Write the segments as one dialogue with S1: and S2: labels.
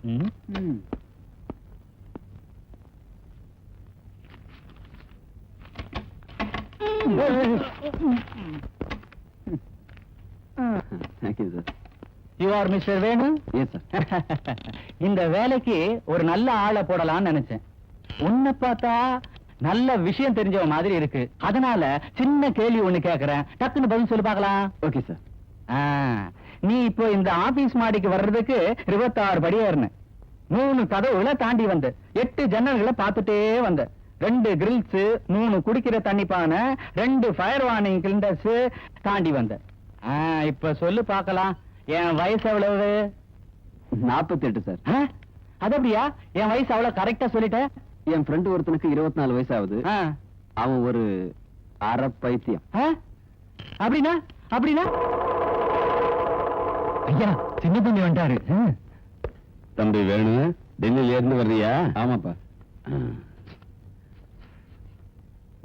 S1: இந்த வேலைக்கு ஒரு நல்ல ஆளை போடலாம்னு நினைச்சேன். உன்னை பார்த்தா நல்ல விஷயம் தெரிஞ்ச மாதிரி இருக்கு. அதனால சின்ன கேள்வி ஒண்ணு கேக்குறேன், டக்குன்னு பதில் சொல்லி பார்க்கலாம்.
S2: Okay sir.
S1: நீ இப்போ இந்த ஆபீஸ் மாடிக்கு வர்றதுக்கு 26 படி ஏறின, 3 கதவுகளை தாண்டி வந்த, 8 ஜன்னல்களை பார்த்துட்டே வந்த, 2 கிரில்ஸ், 3 குடிக்கிற தண்ணி பானை, 2 ஃபயர் வார்னிங் சிலிண்டர்ஸ் தாண்டி வந்த. இப்ப சொல்லு பார்க்கலாம், என் வயசு எவ்வளவு?
S2: 48 சார்.
S1: அது அப்படியா? என் வயசு அவ்வளவு கரெக்டா சொல்லிட்டேன்.
S2: என் ஃப்ரெண்டு ஒருத்தனுக்கு 24 வயசு ஆகுது. அவன் ஒரு அரை பைத்தியம்.
S1: அப்படின்னா அப்படின்னா ஐயா, சின்ன தம்பி வந்துட்டாரு.
S2: தம்பி வேணும், டெல்லியில இருந்து வர்றியா? ஆமாப்பா.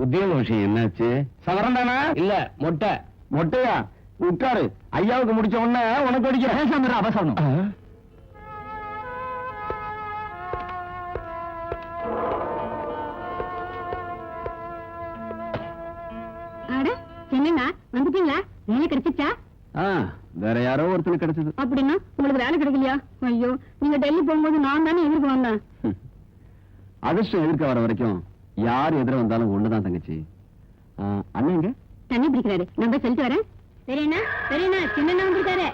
S2: உத்தியோக விஷயம் என்னாச்சு?
S1: சவரம் தானா?
S2: இல்ல, மொட்டை. மொட்டையா? உட்காரு, ஐயாவுக்கு முடிச்ச உடனே உனக்கு அடிக்க
S1: அவசரம்.
S3: என்னண்ணா வந்துட்டீங்களா? வேலை கிடைச்சிச்சா?
S2: வேற யாரோ ஒருத்தனுக்கு கிடைச்சது.
S3: அப்படின்னா உங்களுக்கு வேலை கிடைக்கலையா? ஐயோ, நீங்க டெல்லி போகும்போது நான் தானே எதிர்க்க வந்தேன்.
S2: அதிர்ஷ்டம் எதிர்க்க வர வரைக்கும் யார் எதிர வந்தாலும் ஒண்ணுதான் தங்கச்சி. அண்ணங்க
S3: தண்ணி பிடிக்கிறாரு, நான் போய் சொல்லிட்டு வரேன். சரிண்ணா, சரிண்ணா, சின்ன வந்திருக்காரு.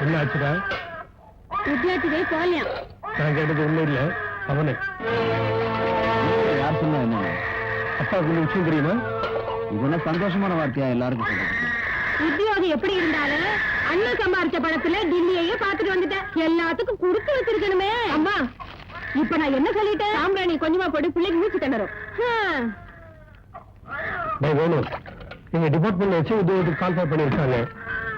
S4: என்ன ஆச்சுடா?
S3: வித்தியார்த்தியை போலியா?
S4: நான் கேட்டது ஒண்ணும் இல்ல, அவனே.
S2: யார் சொன்னா என்ன?
S4: அப்பாவுக்கு விஷயம் தெரியுமா?
S2: இதெல்லாம் சந்தோஷமான வார்த்தையா எல்லாருக்கும் சொல்றது?
S3: உத்தியோகம் எப்படி இருந்தாலும் அண்ணன் சம்பாரிச்ச பணத்துல டில்லியையே பாத்துட்டு வந்துட்டேன். எல்லாத்துக்கும் குடுத்து வச்சிருக்கணுமே. அம்மா, இப்ப நான் என்ன சொல்லிட்டேன்? சாம்பிராணி கொஞ்சமா போட்டு பிள்ளைக்கு மூச்சு திணறும்.
S4: வேணும், எங்க டிபார்ட்மெண்ட்ல வச்சு உத்தியோகத்துக்கு கால்ஃபர் பண்ணிருக்காங்க.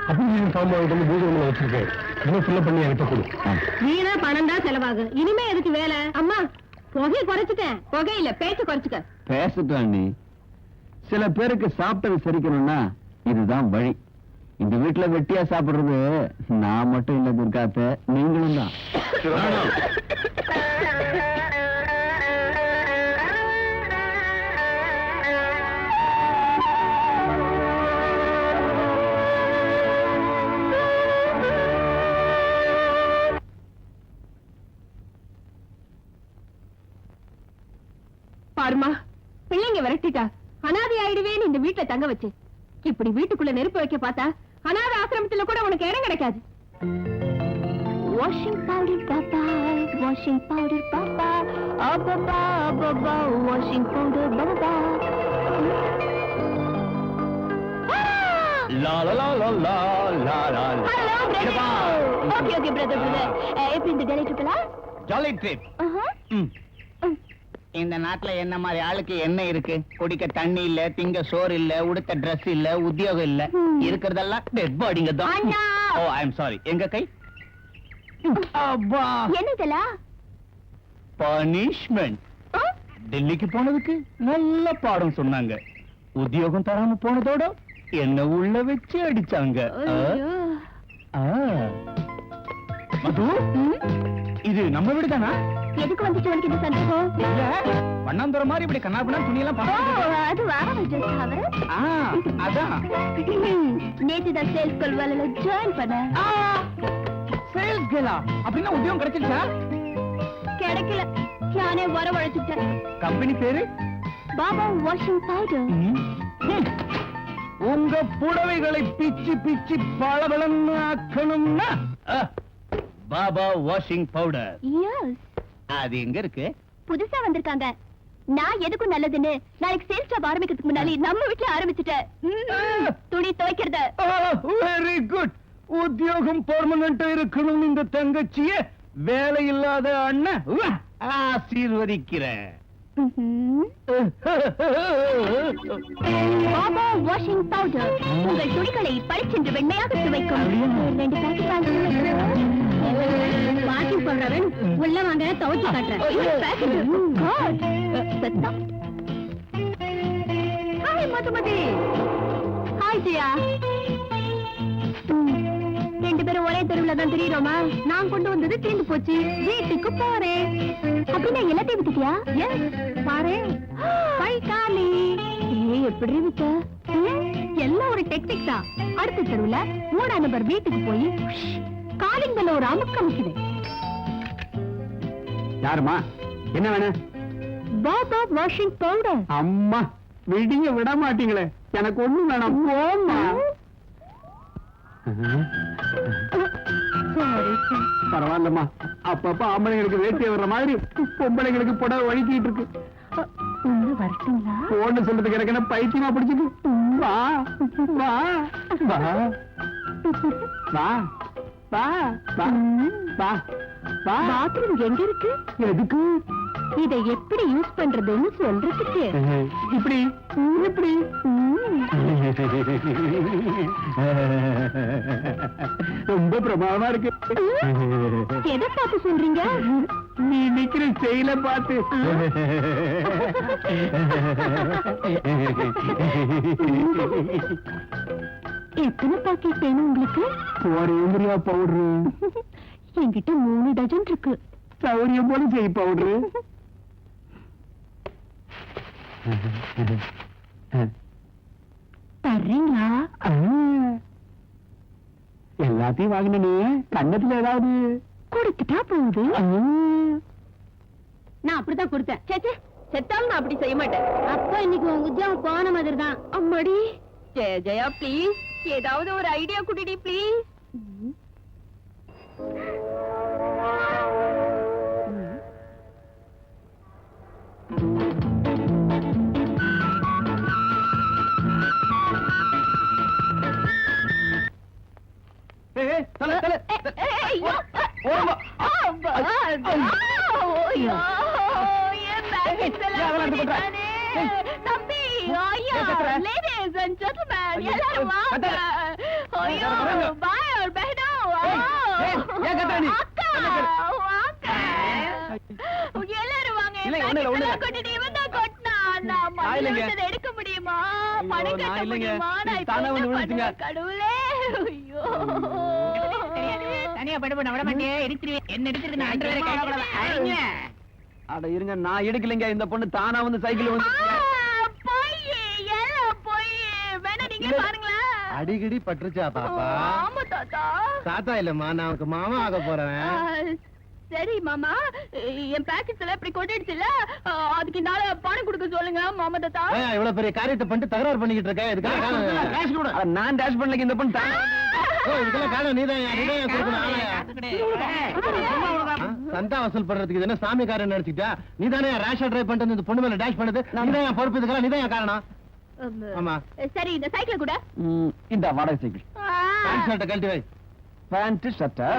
S4: அப்ளிகேஷன் ஃபார்ம் வாங்கிட்டு வந்து பூஜை ரூம்ல வச்சிருக்கேன். இன்னும் ஃபில்அப் பண்ணி என்கிட்ட கொடு.
S3: வீணா பணம் தான் செலவாகும். இனிமே எதுக்கு வேலை? அம்மா, புகையை குறைச்சிட்டேன். புகை இல்ல, பேச்சு குறைச்சுக்க.
S2: பேசட்டும் நீ. சில பேருக்கு சாப்பிட்டது சரிக்கணும்னா இதுதான் வழி. இந்த வீட்டுல வெட்டியா சாப்பிடுறது நான் மட்டும் இல்ல துர்காத்த, நீங்களும் தான்.
S3: பாருமா, பிள்ளைங்க விரட்டிட்டா அனாதை ஆயிடுவேன்னு இந்த வீட்டுல தங்க வச்சு, இப்படி வீட்டுக்குள்ள நெருப்பு வைக்க பார்த்தா அனாதை ஆசிரமத்துல கூட உனக்கு இடம் கிடைக்காது. வாஷிங் பவுடர் பாப்பா, வாஷிங் பவுடர் பாப்பா, அப்பப்பா அப்பப்பா, வாஷிங் பவுடர் பாப்பா.
S1: லா லா லா லா லா லா லா.
S3: Hello brother. Okay okay brother. எப்படி இந்த டெல்லி ட்ரிப்ல?
S1: Jolly trip. இந்த நாட்டுல என்ன மாதிரி ஆளுக்கு என்ன இருக்கு? குடிக்க தண்ணி இல்ல, திங்க சோறு இல்ல, உடுத்த டிரஸ் இல்ல, உத்தியோகம் இல்ல. இருக்கிறதெல்லாம் டெட் பாடிங்க தான். ஓ, ஐ அம் சாரி. எங்க கை? அப்பா,
S3: என்னதல?
S1: பனிஷ்மென்ட். டெல்லிக்கு போனதுக்கு நல்ல பாடம் சொன்னாங்க. உத்தியோகம் தராம போனதோட என்ன உள்ள வச்சு அடிச்சாங்க. மது, இது நம்ம வீடு தானா?
S3: எதுக்கு வந்துச்சு உனக்கு இந்த சந்தேகம்?
S1: இல்ல, வண்ணாந்துற மாதிரி இப்படி கண்ணாபின்னா துணியெல்லாம் பாத்து.
S3: அது வாரம் ஜஸ்ட் அவர்.
S1: அதான்.
S3: நேத்து தான் சேல்ஸ் கால் வேலையில ஜாயின் பண்ண.
S1: சேல்ஸ் கேலா? அப்படின்னா உத்தியோகம் கிடைச்சிருச்சா?
S3: கிடைக்கல, நானே வரவழைச்சிட்டேன்.
S1: கம்பெனி பேரு?
S3: Baba washing powder.
S1: உங்க புடவைகளை பிச்சு பிச்சு பளபளன்னு ஆக்கணும்னா பாபா வாஷிங் பவுடர்.
S3: எஸ்.
S1: அது எங்க இருக்கு?
S3: புதுசா வந்திருக்காங்க. நான் எதுக்கும் நல்லதுன்னு நாளைக்கு சேல்ஸ் ஜாப் ஆரம்பிக்கிறதுக்கு முன்னாடி நம்ம வீட்டுல ஆரம்பிச்சுட்டேன். துணி துவைக்கிறத.
S1: Very good. உத்தியோகம் பெர்மனன்ட் இருக்கணும் இந்த தங்கச்சிய வேலை இல்லாத அண்ணன் ஆசீர்வதிக்கிறேன்.
S3: பாபா வாஷிங் பவுடர் உங்கள் துணிகளை பளிச்சென்று வெண்மையாக துவைக்கும். 2 பாக்கெட் வாஷிங் பவுடர் உள்ள வாங்க, துவைச்சு காட்டுறேன். ஹாய் மதுமதி. ஹாய் ஜியா. 2 ரெண்டு பேரும் ஒரே தெருவுல தான் தெரியுறோமா? நான் கொண்டு வந்தது தீர்ந்து போச்சு, வீட்டுக்கு போறேன். அப்படின்னா எல்லாத்தையும் வித்துட்டியா? பாரு, கை காலி. எப்படி வித்த? எல்லாம் ஒரு டெக்னிக் தான். அடுத்த தெருவுல 3 நம்பர் வீட்டுக்கு போய் காலிங் பெல்ல ஒரு அமுக்கு அமுக்குது.
S2: யாருமா? என்ன வேணும்?
S3: Baba washing powder.
S2: அம்மா விடிய விட மாட்டீங்களே, எனக்கு ஒண்ணும் வேணாம். போம்மா. பரவாயில்லம்மா, அப்பப்ப ஆம்பளைங்களுக்கு வேட்டிய வர்ற மாதிரி பொம்பளைங்களுக்கு புடவை வழுக்கிட்டு இருக்கு.
S3: வரட்டுங்களா?
S2: ஒண்ணு சொல்றதுக்கு எனக்கு என்ன பைத்தியமா பிடிச்சிருக்கு. வா வா வா வா வா வா வா வா.
S3: பாத்ரூம் எங்க இருக்கு?
S2: எதுக்கு?
S3: இதை எப்படி யூஸ் பண்றதுன்னு சொல்றதுக்கு.
S2: இப்படி இப்படி. ரொம்ப பிரமாதமா இருக்கு.
S3: எதை பார்த்து சொல்றீங்க?
S2: நீ நிக்கிற செயல பார்த்து.
S3: எத்தனை பாக்கெட் வேணும் உங்களுக்கு?
S2: ஒரே பவுடரு
S3: என்கிட்ட 3 டஜன் இருக்கு.
S2: சௌரியம் போல செய் பவுடரு.
S3: தர்றீங்களா?
S2: எல்லாத்தையும் வாங்கினே, கண்ணத்துல ஏதாவது
S3: கொடுத்துட்டா போகுது. நான் அப்படிதான் கொடுத்தேன். சேச்சே, செத்தாலும் நான் அப்படி செய்ய மாட்டேன். அப்ப இன்னைக்கு உங்க உத்தியோகம் போன மாதிரி தான். அம்மாடி. ஜெயா ப்ளீஸ், ஏதாவது ஒரு ஐடியா குடிடி ப்ளீஸ். எடுக்க முடியுமா? பணம் கட்ட முடியுமா? கடவுளே, தனியா படுபட விட மாட்டேன். எடுத்துருவேன். என்ன எடுத்துருக்கு?
S2: அட இருங்க, நான் எடுக்கலைங்க. இந்த பொண்ணு தானா வந்து சைக்கிள் வந்து
S4: அடிக்கடி பட்டுருச்சா பாப்பா? தாத்தா இல்லம்மா, நான் உனக்கு மாமா ஆக போறேன்.
S3: சரி மாமா, என் பாக்கெட்ஸ் எல்லாம் இப்படி கொட்டிடுச்சுல, அதுக்கு நாள பணம் கொடுக்க சொல்லுங்க மாமா தாத்தா.
S4: இவ்வளவு பெரிய காரியத்தை பண்ணிட்டு தகராறு பண்ணிக்கிட்டு இருக்க. இதுக்காக
S2: நான் டேஷ் பண்ணல. இந்த பொண்ணு
S4: இதுக்கெல்லாம் காரணம் நீதான் சந்தா வசூல் பண்றதுக்கு இது என்ன சாமி காரியம் நினைச்சுட்டா? நீதானே ரேஷா டிரைவ் பண்ணிட்டு இந்த பொண்ணு மேல டேஷ் பண்ணது. நீதான் பொறுப்பு. இதுக்கெல்லாம் நீதான் காரணம். ஆமா.
S3: சரி, இந்த சைக்கிள் கூட
S2: இந்த வாடகை சைக்கிள்.
S4: பேண்ட் ஷர்ட்டை கழட்டி வை.
S2: பேண்ட் ஷர்ட்டா?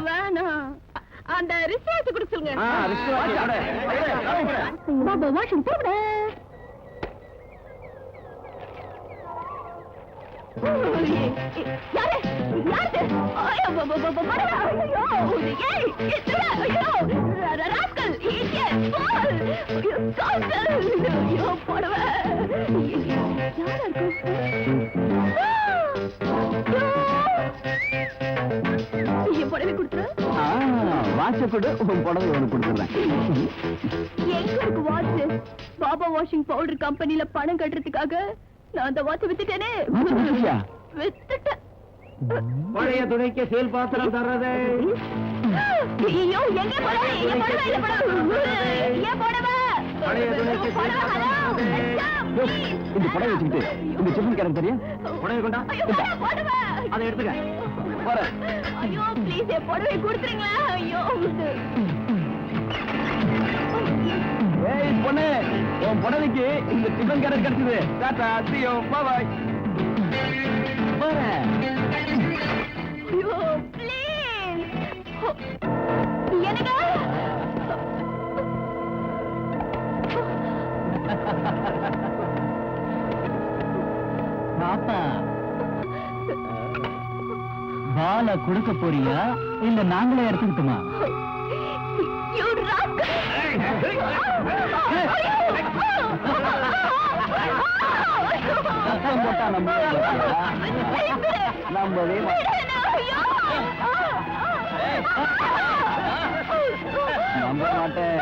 S3: வேணாம், அந்த ரிஸ்வாட் கொடுக்க சொல்லுங்க.
S2: ரிஸ்வாட்
S3: பாபா வாஷிங் பவுடர். யாரு யாரு? ஐயோ பாபா, ஐயோ ஏய், ஐயோ ராஸ்கல், இடியட், பால், ஐயோ காசல், ஐயோ போடவ. யாரா இருக்கு? என் புடவை கொடுத்துரு.
S2: வாட்ச கூட உன் புடவை ஒன்று கொடுத்துறேன்.
S3: எங்க இருக்கு வாட்ச்? பாபா வாஷிங் பவுடர் கம்பெனில பணம் கட்டுறதுக்காக நான் அந்த வாட்ச வித்துட்டேனே. வித்துட்டேன்.
S2: பழைய துணைக்கு சேல் பாத்திரம் தர்றதே.
S3: ஐயோ, எங்க புடவை? என் புடவை, என் புடவை, என் புடவை.
S2: பழைய துணைக்கு சேல் பாத்திரம் தர்றதே. இந்த புடவை வச்சுக்கிட்டு இந்த சிப்பன் கடன் தெரியும். புடவை கொண்டா,
S3: புடவை
S2: அதை எடுத்துக்க. போறேன்.
S3: ஐயோ ப்ளீஸ், என் புடவை கொடுத்துருங்களா? ஐயோ
S2: ஏய் பொண்ணு, உன் புடவைக்கு இந்த சிப்பன் கடன் கிடைச்சது. Tata, see you, bye bye. போறேன்.
S3: ஐயோ ப்ளீஸ். என்னங்க?
S1: பாப்பா, பால கொடுக்க போறியா இல்ல நாங்களே எடுத்துக்கிட்டுமா?
S3: You rascal!
S2: சத்தம் போட்டா நம்பவே நம்ப மாட்டேன்.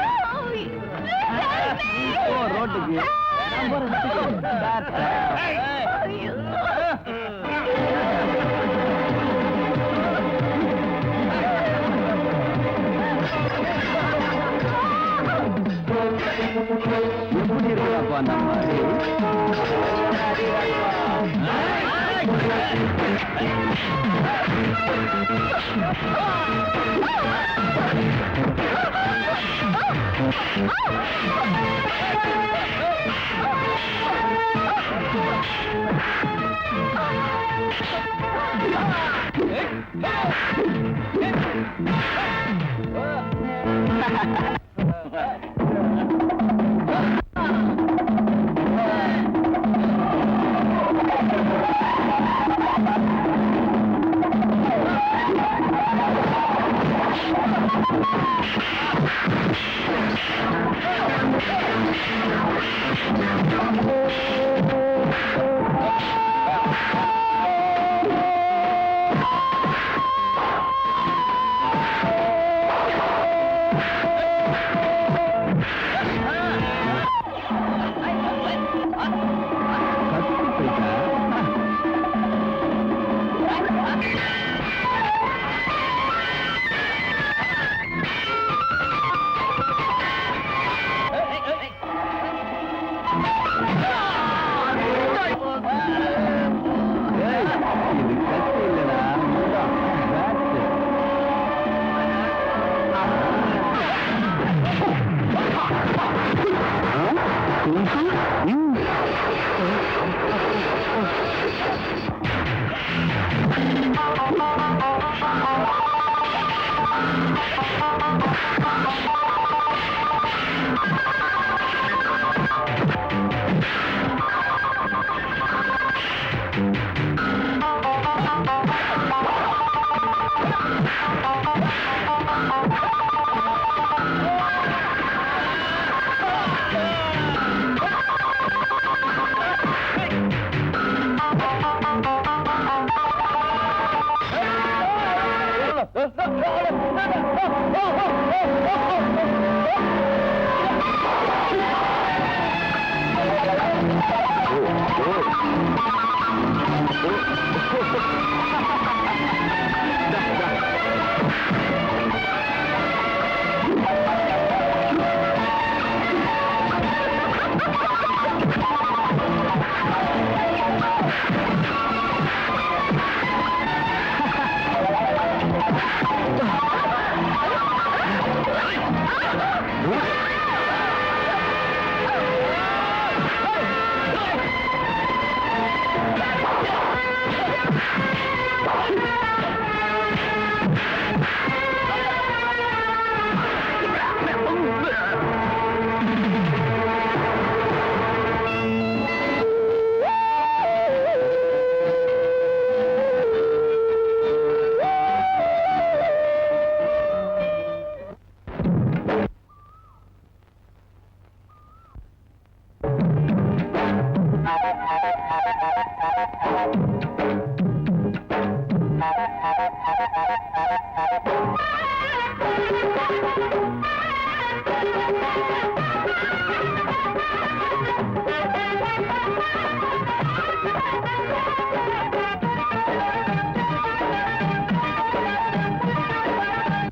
S2: போ ரோட்டுக்கு. நான் போற வீட்டுக்கு. டாட்டா. எப்படி இருக்காப்பா அந்த மாதிரி? இது கத்தி இல்லடா, பேட்டு.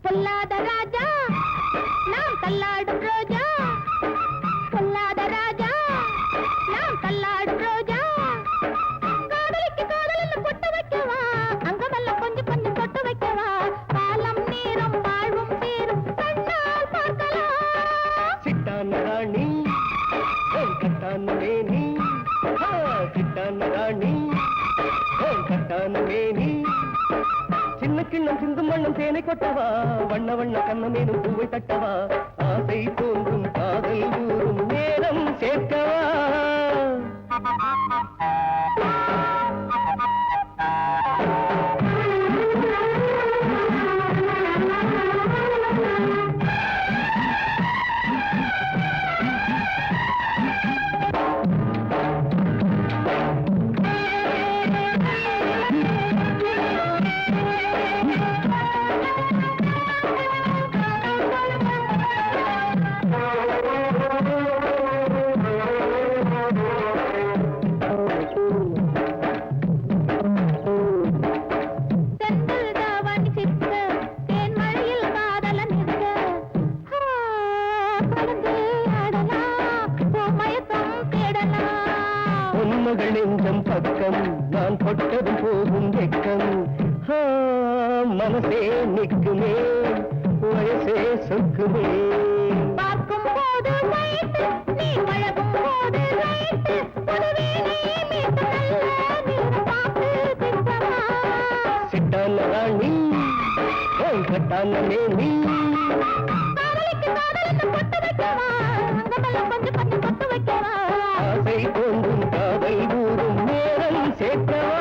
S3: பொல்லாத ராஜா நாம் தள்ளாடும் ரோஜா, பொல்லாத ராஜா நாம் தள்ளாடும் ரோஜா, காதலிக்கு காதலில் பொட்டு வைக்கவா, அங்கமெல்லாம் கொஞ்சம் கொஞ்சம் தொட்டு வைக்கவா, காலம் நேரம் வாழ்வும் சேரும் கண்ணால் பார்க்கலாம்.
S5: சிட்டான ராணி கட்டான மேனி, சிட்டான ராணி கட்டான மேனி, சின்ன கிண்ணம் சிந்து மண்ணம் தேனை கொட்டவா, வண்ண வண்ண கண்ணமேனும் பூவை தட்டவா, ஆசை தோன்றும் காதல் ஊறும் நேரம் சேர்க்கவா. மருமகள் நெஞ்சம் பக்கம் நான் தொட்டதும் போகும் வெக்கம் மனசே நிற்குமே வயசே சொக்குமே
S3: பார்க்கும் போது ரைட்டு, நீ பழகும் போது ரைட்டு, ஒருவேளை மீண்டும் நல்ல நேரம் பார்த்து திட்டமா.
S5: சிட்டான ராணி கட்டான மேனி
S3: காதலிக்கு காதலுக்கு பொட்டு வைக்கவா, அங்கமெல்லாம் கொஞ்சம் கொஞ்சம் பொட்டு வைக்கவா.
S5: ஆசை தோன்றும் காதல் கூறும் நேரம் சேர்க்கவா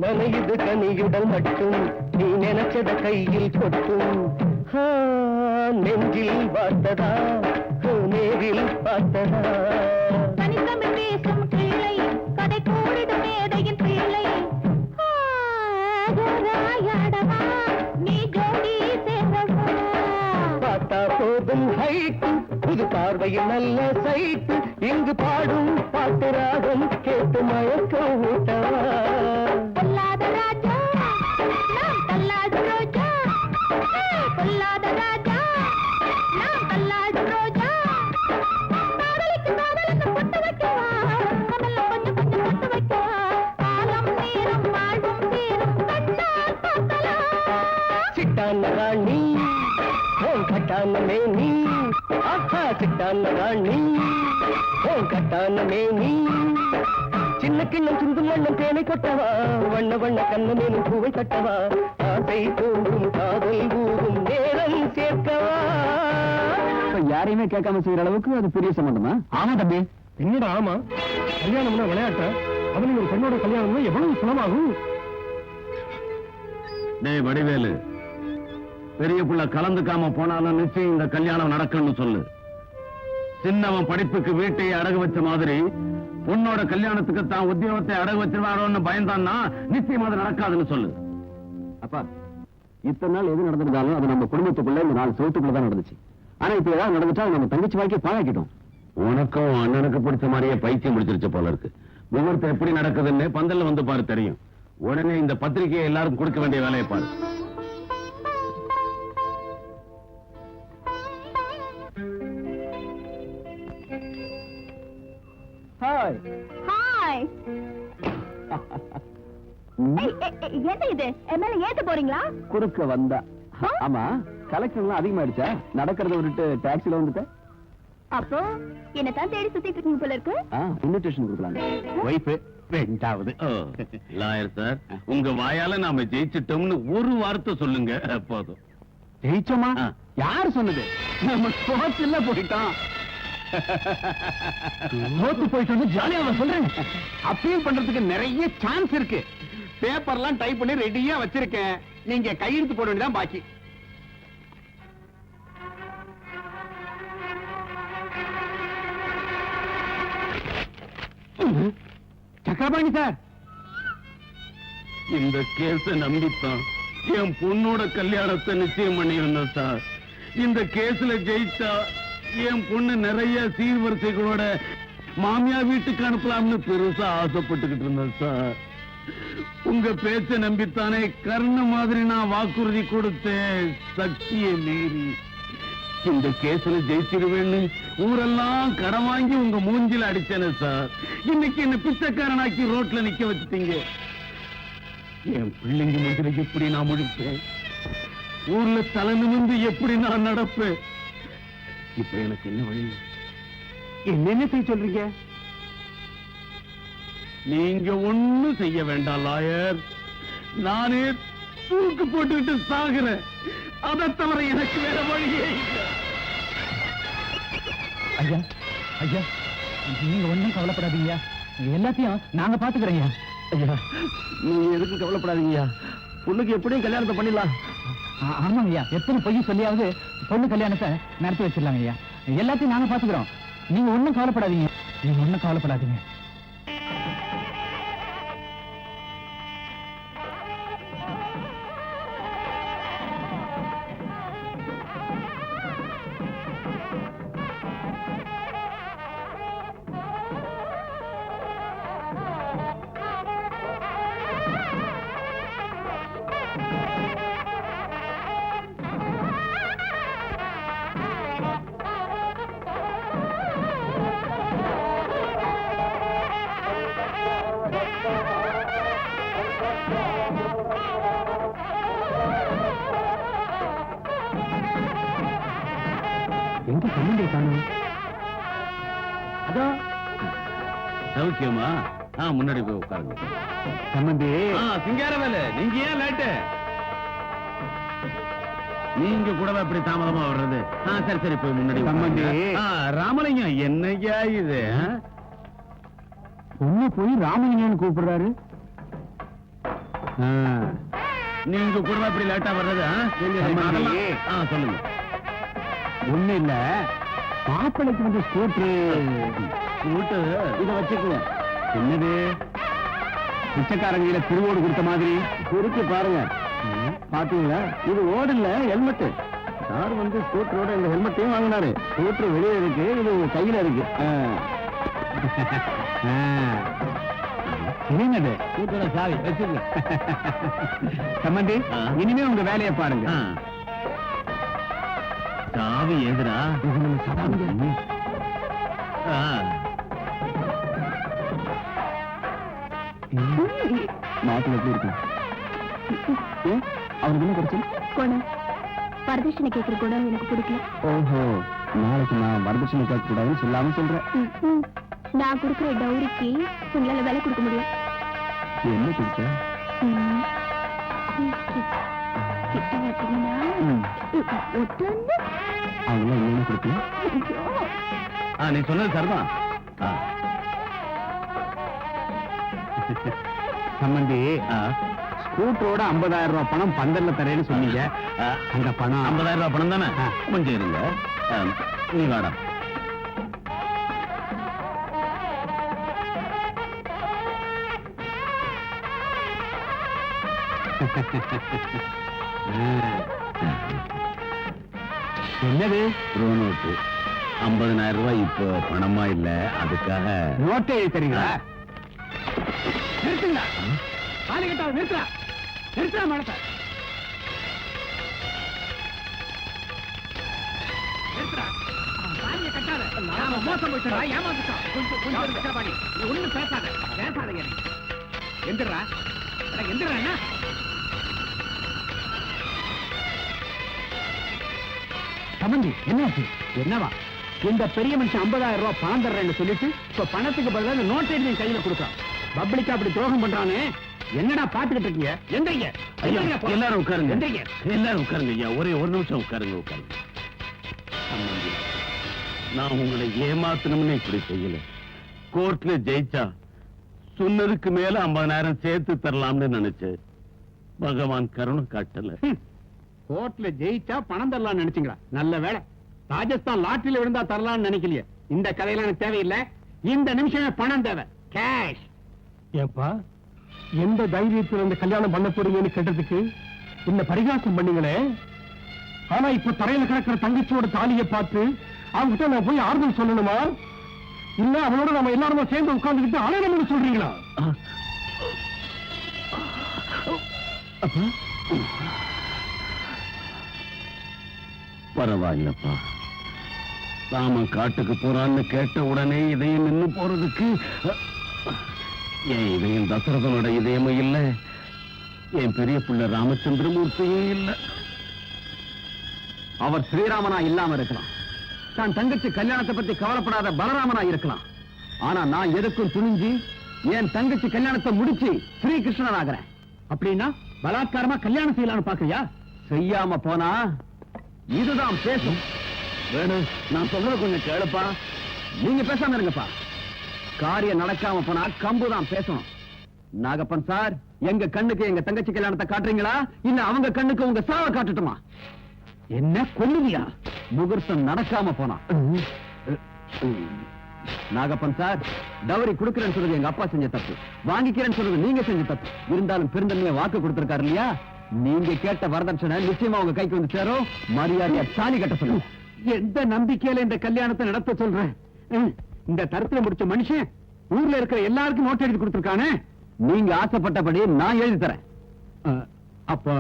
S5: நனையுது கனியுடல் மட்டும் நீ நினைச்சத கையில் கொட்டும் நெஞ்சில் பார்த்ததா நேரில் பார்த்ததா
S3: தனித்தமிழ் பேசும் கிளை, கதை கூறிடும் மேதையின் பிள்ளை. ராயாடவா, நீ ஜோடி சேரவா.
S5: பார்த்தா போதும் ஹைட்டு புது பார்வையில் நல்ல சைட்டு இங்கு பாடும் பாட்டு ராகம் கேட்டு மயக்கம் ஊட்டவா
S3: பொல்லாத ராஜா, நாம் தள்ளாடும் ரோஜா. பொல்லாத ராஜா, நாம் தள்ளாடும் ரோஜா. காதலிக்கு காதலுக்கு பொட்டு வைக்கவா, கண்ணெல்லாம் கொஞ்சம் கொஞ்சம் பொட்டு வைக்கவா. காலம் நேரம் வாழ்வும் சேரும் கண்ணால் பார்க்கலாம்.
S5: சிட்டான ராணி கட்டான மேனி ஆஹா சிட்டான ராணி கட்டான மேனி சின்ன கிண்ணம் சிந்து மண்ணம் தேனை கொட்டவா வண்ண வண்ண கண்ண மேலும் பூவை கட்டவா ஆசை தோன்றும் காதல் கூறும் நேரம் சேர்க்கவா
S2: யாரையுமே கேட்காம செய்யற அளவுக்கு அது பெரிய சம்பந்தமா?
S1: ஆமா தம்பி.
S4: என்னடா ஆமா, கல்யாணம்னா விளையாட்ட, அவனுக்கு ஒரு பெண்ணோட கல்யாணம்னா எவ்வளவு சுலமாகும்?
S2: டேய் வடிவேலு, பெரிய புள்ள கலந்துக்காம போனாலும் நிச்சயம் இந்த கல்யாணம் நடக்கும்னு சொல்லு. சின்னவன் படிப்புக்கு வீட்டையே அடகு வச்ச மாதிரி பொண்ணோட கல்யாணத்துக்கு தான் உத்தியோகத்தை அடகு வச்சிருவாரோன்னு பயந்தான்னா நிச்சயம் அது நடக்காதுன்னு சொல்லு. அப்பா, இத்தனை நாள் எது நடந்திருந்தாலும் அது நம்ம குடும்பத்துக்குள்ள இந்த 4 செவத்துக்குள்ள தான் நடந்துச்சு. ஆனா இப்ப ஏதாவது நடந்துட்டா நம்ம தங்கச்சி வாழ்க்கையை பாழாக்கிட்டோம். உனக்கும் அண்ணனுக்கு பிடிச்ச மாதிரியே பைத்தியம் முடிச்சிருச்சு போல இருக்கு. முகூர்த்தம் எப்படி நடக்குதுன்னு பந்தல்ல வந்து பாரு, தெரியும். உடனே இந்த பத்திரிகையை எல்லாரும் கொடுக்க வேண்டிய வேலையை பாரு.
S1: ஹாய்.
S3: ஹாய். என்ன இது, என் மேல ஏத்த போறீங்களா?
S2: குறுக்க வந்தா. ஆமா, கலெக்ஷன் எல்லாம் அதிகமாயிடுச்சா? நடக்கிறத விட்டுட்டு டாக்ஸில வந்துட்ட?
S3: அப்போ என்னதான் தேடி சுத்திட்டு இருக்கீங்க போல இருக்கு.
S2: இன்விடேஷன் கொடுக்கலாங்க.
S1: வைஃப் ரெண்டாவது.
S2: லாயர் சார், உங்க வாயால நாம ஜெயிச்சிட்டோம்னு ஒரு வார்த்தை சொல்லுங்க போதும்.
S1: ஜெயிச்சோமா? யார் சொன்னது? நம்ம தோத்துல போயிட்டோம். தோத்து போயிட்டு ஜாலியா சொல்றேன். அப்பீல் பண்றதுக்கு நிறைய சான்ஸ் இருக்கு. பேப்பர்லாம் டைப் பண்ணி ரெடியா வச்சிருக்கேன். நீங்க கையெழுத்து போட வேண்டியதான் பாக்கி. சக்கரபாணி சார்,
S2: இந்த கேஸ நம்பித்தான் என் பொண்ணோட கல்யாணத்தை நிச்சயம் பண்ணியிருந்தேன் சார். இந்த கேஸ்ல ஜெயிச்சா என் பொண்ணு நிறைய சீர்வரிசைகளோட மாமியா வீட்டுக்கு அனுப்பலாம்னு பெருசா ஆசைப்பட்டுக்கிட்டு இருந்தேன் சார். உங்க பேச்ச நம்பித்தானே கர்ண மாதிரி நான் வாக்குறுதி கொடுத்தேன். சக்தியை மீறி இந்த கேஸ்ல ஜெயிச்சிருவேன்னு ஊரெல்லாம் கடன் வாங்கி உங்க மூஞ்சில அடிச்சேனே சார். இன்னைக்கு என்ன பிச்சைக்காரனாக்கி ரோட்ல நிக்க வச்சுட்டீங்க. என் பிள்ளைங்க மூஞ்சில எப்படி நான் முடிப்பேன்? ஊர்ல தலை நிமிர்ந்து எப்படி நான் நடப்பேன்? இப்ப எனக்கு என்ன வழி?
S1: என்னென்ன செய்ய சொல்றீங்க?
S2: நீங்க ஒண்ணும் செய்ய வேண்டாம் லாயர். நானே தூக்கு போட்டுக்கிட்டு சாகுறேன். அதை தவிர எனக்கு வேற வழியே இல்லை.
S1: ஐயா ஐயா, நீங்க ஒண்ணும் கவலைப்படாதீங்க. எல்லாத்தையும் நாங்க பாத்துக்கிறேன்.
S2: ஐயா, நீங்க எதுக்கு கவலைப்படாதீங்கய்யா. பொண்ணுக்கு எப்படியும் கல்யாணத்தை பண்ணிடலாம்.
S1: ஆமாங்க ஐயா, எத்தனை பொய் சொல்லியாவது பொண்ணு கல்யாணத்தை நடத்தி வச்சிடலாங்க ஐயா. எல்லாத்தையும் நாங்க பாத்துக்கிறோம். நீங்க ஒண்ணும் கவலைப்படாதீங்க. எங்க சம்பந்தியை காணும்? அதோ
S2: சௌக்கியமா? முன்னாடி போய் உட்காருங்க.
S1: சம்பந்தி.
S2: சிங்காரவேலு, நீங்க ஏன் லேட்டு? நீங்க கூட இப்படி தாமதமா வர்றது? சரி சரி, போய் முன்னாடி
S1: சம்பந்தி.
S2: ராமலிங்கம், என்னையா இது?
S1: பொண்ணு போய் ராமலிங்கன்னு கூப்பிடுறாரு.
S2: நீங்க கூட இப்படி லேட்டா வர்றது? சொல்லுங்க.
S1: ஒண்ணு இல்ல, மாப்பிளைக்கு வந்து ஸ்கூட்டரு இத வச்சுக்குங்க. என்னது, பிச்சைக்காரங்க திருவோடு கொடுத்த மாதிரி இருக்கு பாருங்க. பாத்தீங்களா? இது ஓடு இல்ல, ஹெல்மெட். சார் வந்து ஸ்கூட்டரோட இந்த ஹெல்மெட்டையும் வாங்கினாரு. ஸ்கூட்டர் வெளியே இருக்கு, இது உங்க கையில இருக்கு. என்னது? ஸ்கூட்டரோட சாவி வச்சுங்க. சம்பந்தி, இனிமே உங்க வேலையை பாருங்க.
S2: சாவி எதுரா?
S1: மாப்பிள்ள எப்படி இருக்கு? அவனுக்கு என்ன கிடைச்சு?
S3: குணம் வரதட்சணை கேட்கிற குணம் எனக்கு பிடிக்கல.
S1: ஓஹோ, நாளைக்கு நான் வரதட்சணை கேட்க கூடாதுன்னு சொல்லாம சொல்றேன்.
S3: நான் கொடுக்கிற டௌரிக்கு உங்களால வேலை கொடுக்க முடியும்.
S1: என்ன கொடுத்த?
S3: கிட்ட வச்சீங்கன்னா
S1: அவங்க என்ன கொடுக்கல?
S2: நீ சொன்னது சரிதான்.
S1: சம்பந்தி, ஸ்கூட்டரோட 50,000 ரூபாய் பணம் பந்தல்ல தரேன்னு சொன்னீங்க. அந்த பணம்
S2: 50,000 ரூபாய் பணம் தானே? கொஞ்சம் இருங்க. நீ வாடா.
S1: என்னது?
S2: ரூ நோட்டு 50,000 ரூபாய் இப்போ பணமா இல்ல, அதுக்காக
S1: நோட்டை எழுத்துறீங்களா? நிறுத்துங்களா? காலி கட்டாத, நிறுத்துறா நிறுத்துறா மனத்தை நிறுத்துறா. காலியை கட்டாத. நாம மோசம் போயிட்டா, ஏமாந்துட்டோம். கொஞ்சம் பாடி, நீ ஒண்ணும் பேசாதீங்க. எந்திரா எந்திரா. சம்பந்தி, என்னாச்சு? என்னவா? இந்த பெரிய மனுஷன் 50,000 ரூபாய் பணம் தர்றேன்னு சொல்லிட்டு இப்ப பணத்துக்கு பதிலாக இந்த நோட்டை எடுத்து கையில கொடுக்குறான். பப்ளிக்கா அப்படி துரோகம் பண்றானே. என்னடா பாத்துக்கிட்டு இருக்கீங்க? எந்திரிங்க.
S2: எல்லாரும் உட்காருங்க.
S1: எந்திரிங்க.
S2: எல்லாரும் உட்காருங்க ஐயா. ஒரே ஒரு நிமிஷம் உட்காருங்க. நான் உங்களை ஏமாத்தணும்னு இப்படி செய்யல. கோர்ட்ல ஜெயிச்சா சொன்னதுக்கு மேல 50,000 சேர்த்து தரலாம்னு நினைச்சேன். பகவான் கருணை காட்டல.
S1: கோர்ட்ல ஜெயிச்சா பணம் தரலாம்னு நினைச்சீங்களா? நல்ல வேலை. ராஜஸ்தான் லாட்டரியில விழுந்தா தரலாம்னு நினைக்கலையே. இந்த கதையெல்லாம் எனக்கு தேவையில்லை. இந்த நிமிஷமே பணம் தேவை. கேஷ். ஏப்பா, எந்த தைரியத்துல இந்த கல்யாணம் பண்ண போறீங்கன்னு கேட்டதுக்கு இந்த பரிகாசம் பண்ணீங்களே. ஆனா இப்ப தரையில கிடக்கிற தங்கச்சியோட தாலியை பார்த்து அவங்ககிட்ட நான் போய் ஆறுதல் சொல்லணுமா? இல்ல அவனோட நம்ம எல்லாருமே சேர்ந்து உட்கார்ந்துக்கிட்டு அலையணும்னு சொல்றீங்களா?
S2: பரவாயில்லப்பா. ராம காட்டுக்கு போறான்னு கேட்ட உடனே இதயம் நின்னு போறதுக்கு என் இதயம் தசரதனோட இதயமும் இல்ல, என் பெரிய பிள்ளை ராமச்சந்திரமூர்த்தியும் இல்ல.
S1: அவர் ஸ்ரீராமனா இல்லாம இருக்கலாம், தான் தங்கச்சி கல்யாணத்தை பத்தி கவலைப்படாத பலராமனா இருக்கலாம். ஆனா நான் எதுக்கும் துணிஞ்சு என் தங்கச்சி கல்யாணத்தை முடிச்சு ஸ்ரீகிருஷ்ணன் ஆகிறேன். அப்படின்னா பலாத்காரமா கல்யாணம் செய்யலாம்னு பாக்குறியா? செய்யாம போனா இதுதான் பேசும். வேணும், நான் சொல்றது கொஞ்சம் கேளுப்பா. நீங்க பேசாம இருங்கப்பா. காரியம் நடக்காம போனா கம்புதான் பேசணும்.
S2: நாகப்பன் சார், எங்க கண்ணுக்கு எங்க தங்கச்சி கல்யாணத்தை காட்டுறீங்களா இல்ல அவங்க கண்ணுக்கு உங்க சாவை காட்டட்டுமா? என்ன கொல்லுவியா? முகூர்த்தம் நடக்காம போனா. நாகப்பன் சார், டவரி கொடுக்கிறேன்னு சொல்றது எங்க அப்பா செஞ்ச தப்பு, வாங்கிக்கிறேன்னு சொல்றது நீங்க செஞ்ச தப்பு. இருந்தாலும் பெருந்தன்மையை வாக்கு கொடுத்திருக்காரு இல்லையா? நீங்க கேட்ட வரதட்சணை நிச்சயமா உங்க கைக்கு வந்து சேரும். மரியாதையா தாலி கட்ட சொல்லுங்க. எந்த நம்பிக்கையில இந்த கல்யாணத்தை நடத்த சொல்றேன்? இந்த தரத்துல முடிச்ச மனுஷன் ஊர்ல இருக்கிற எல்லாருக்கும் நோட் எழுதி கொடுத்திருக்கானே. நீங்க ஆசைப்பட்டபடி நான் எழுதி தரேன். அப்ப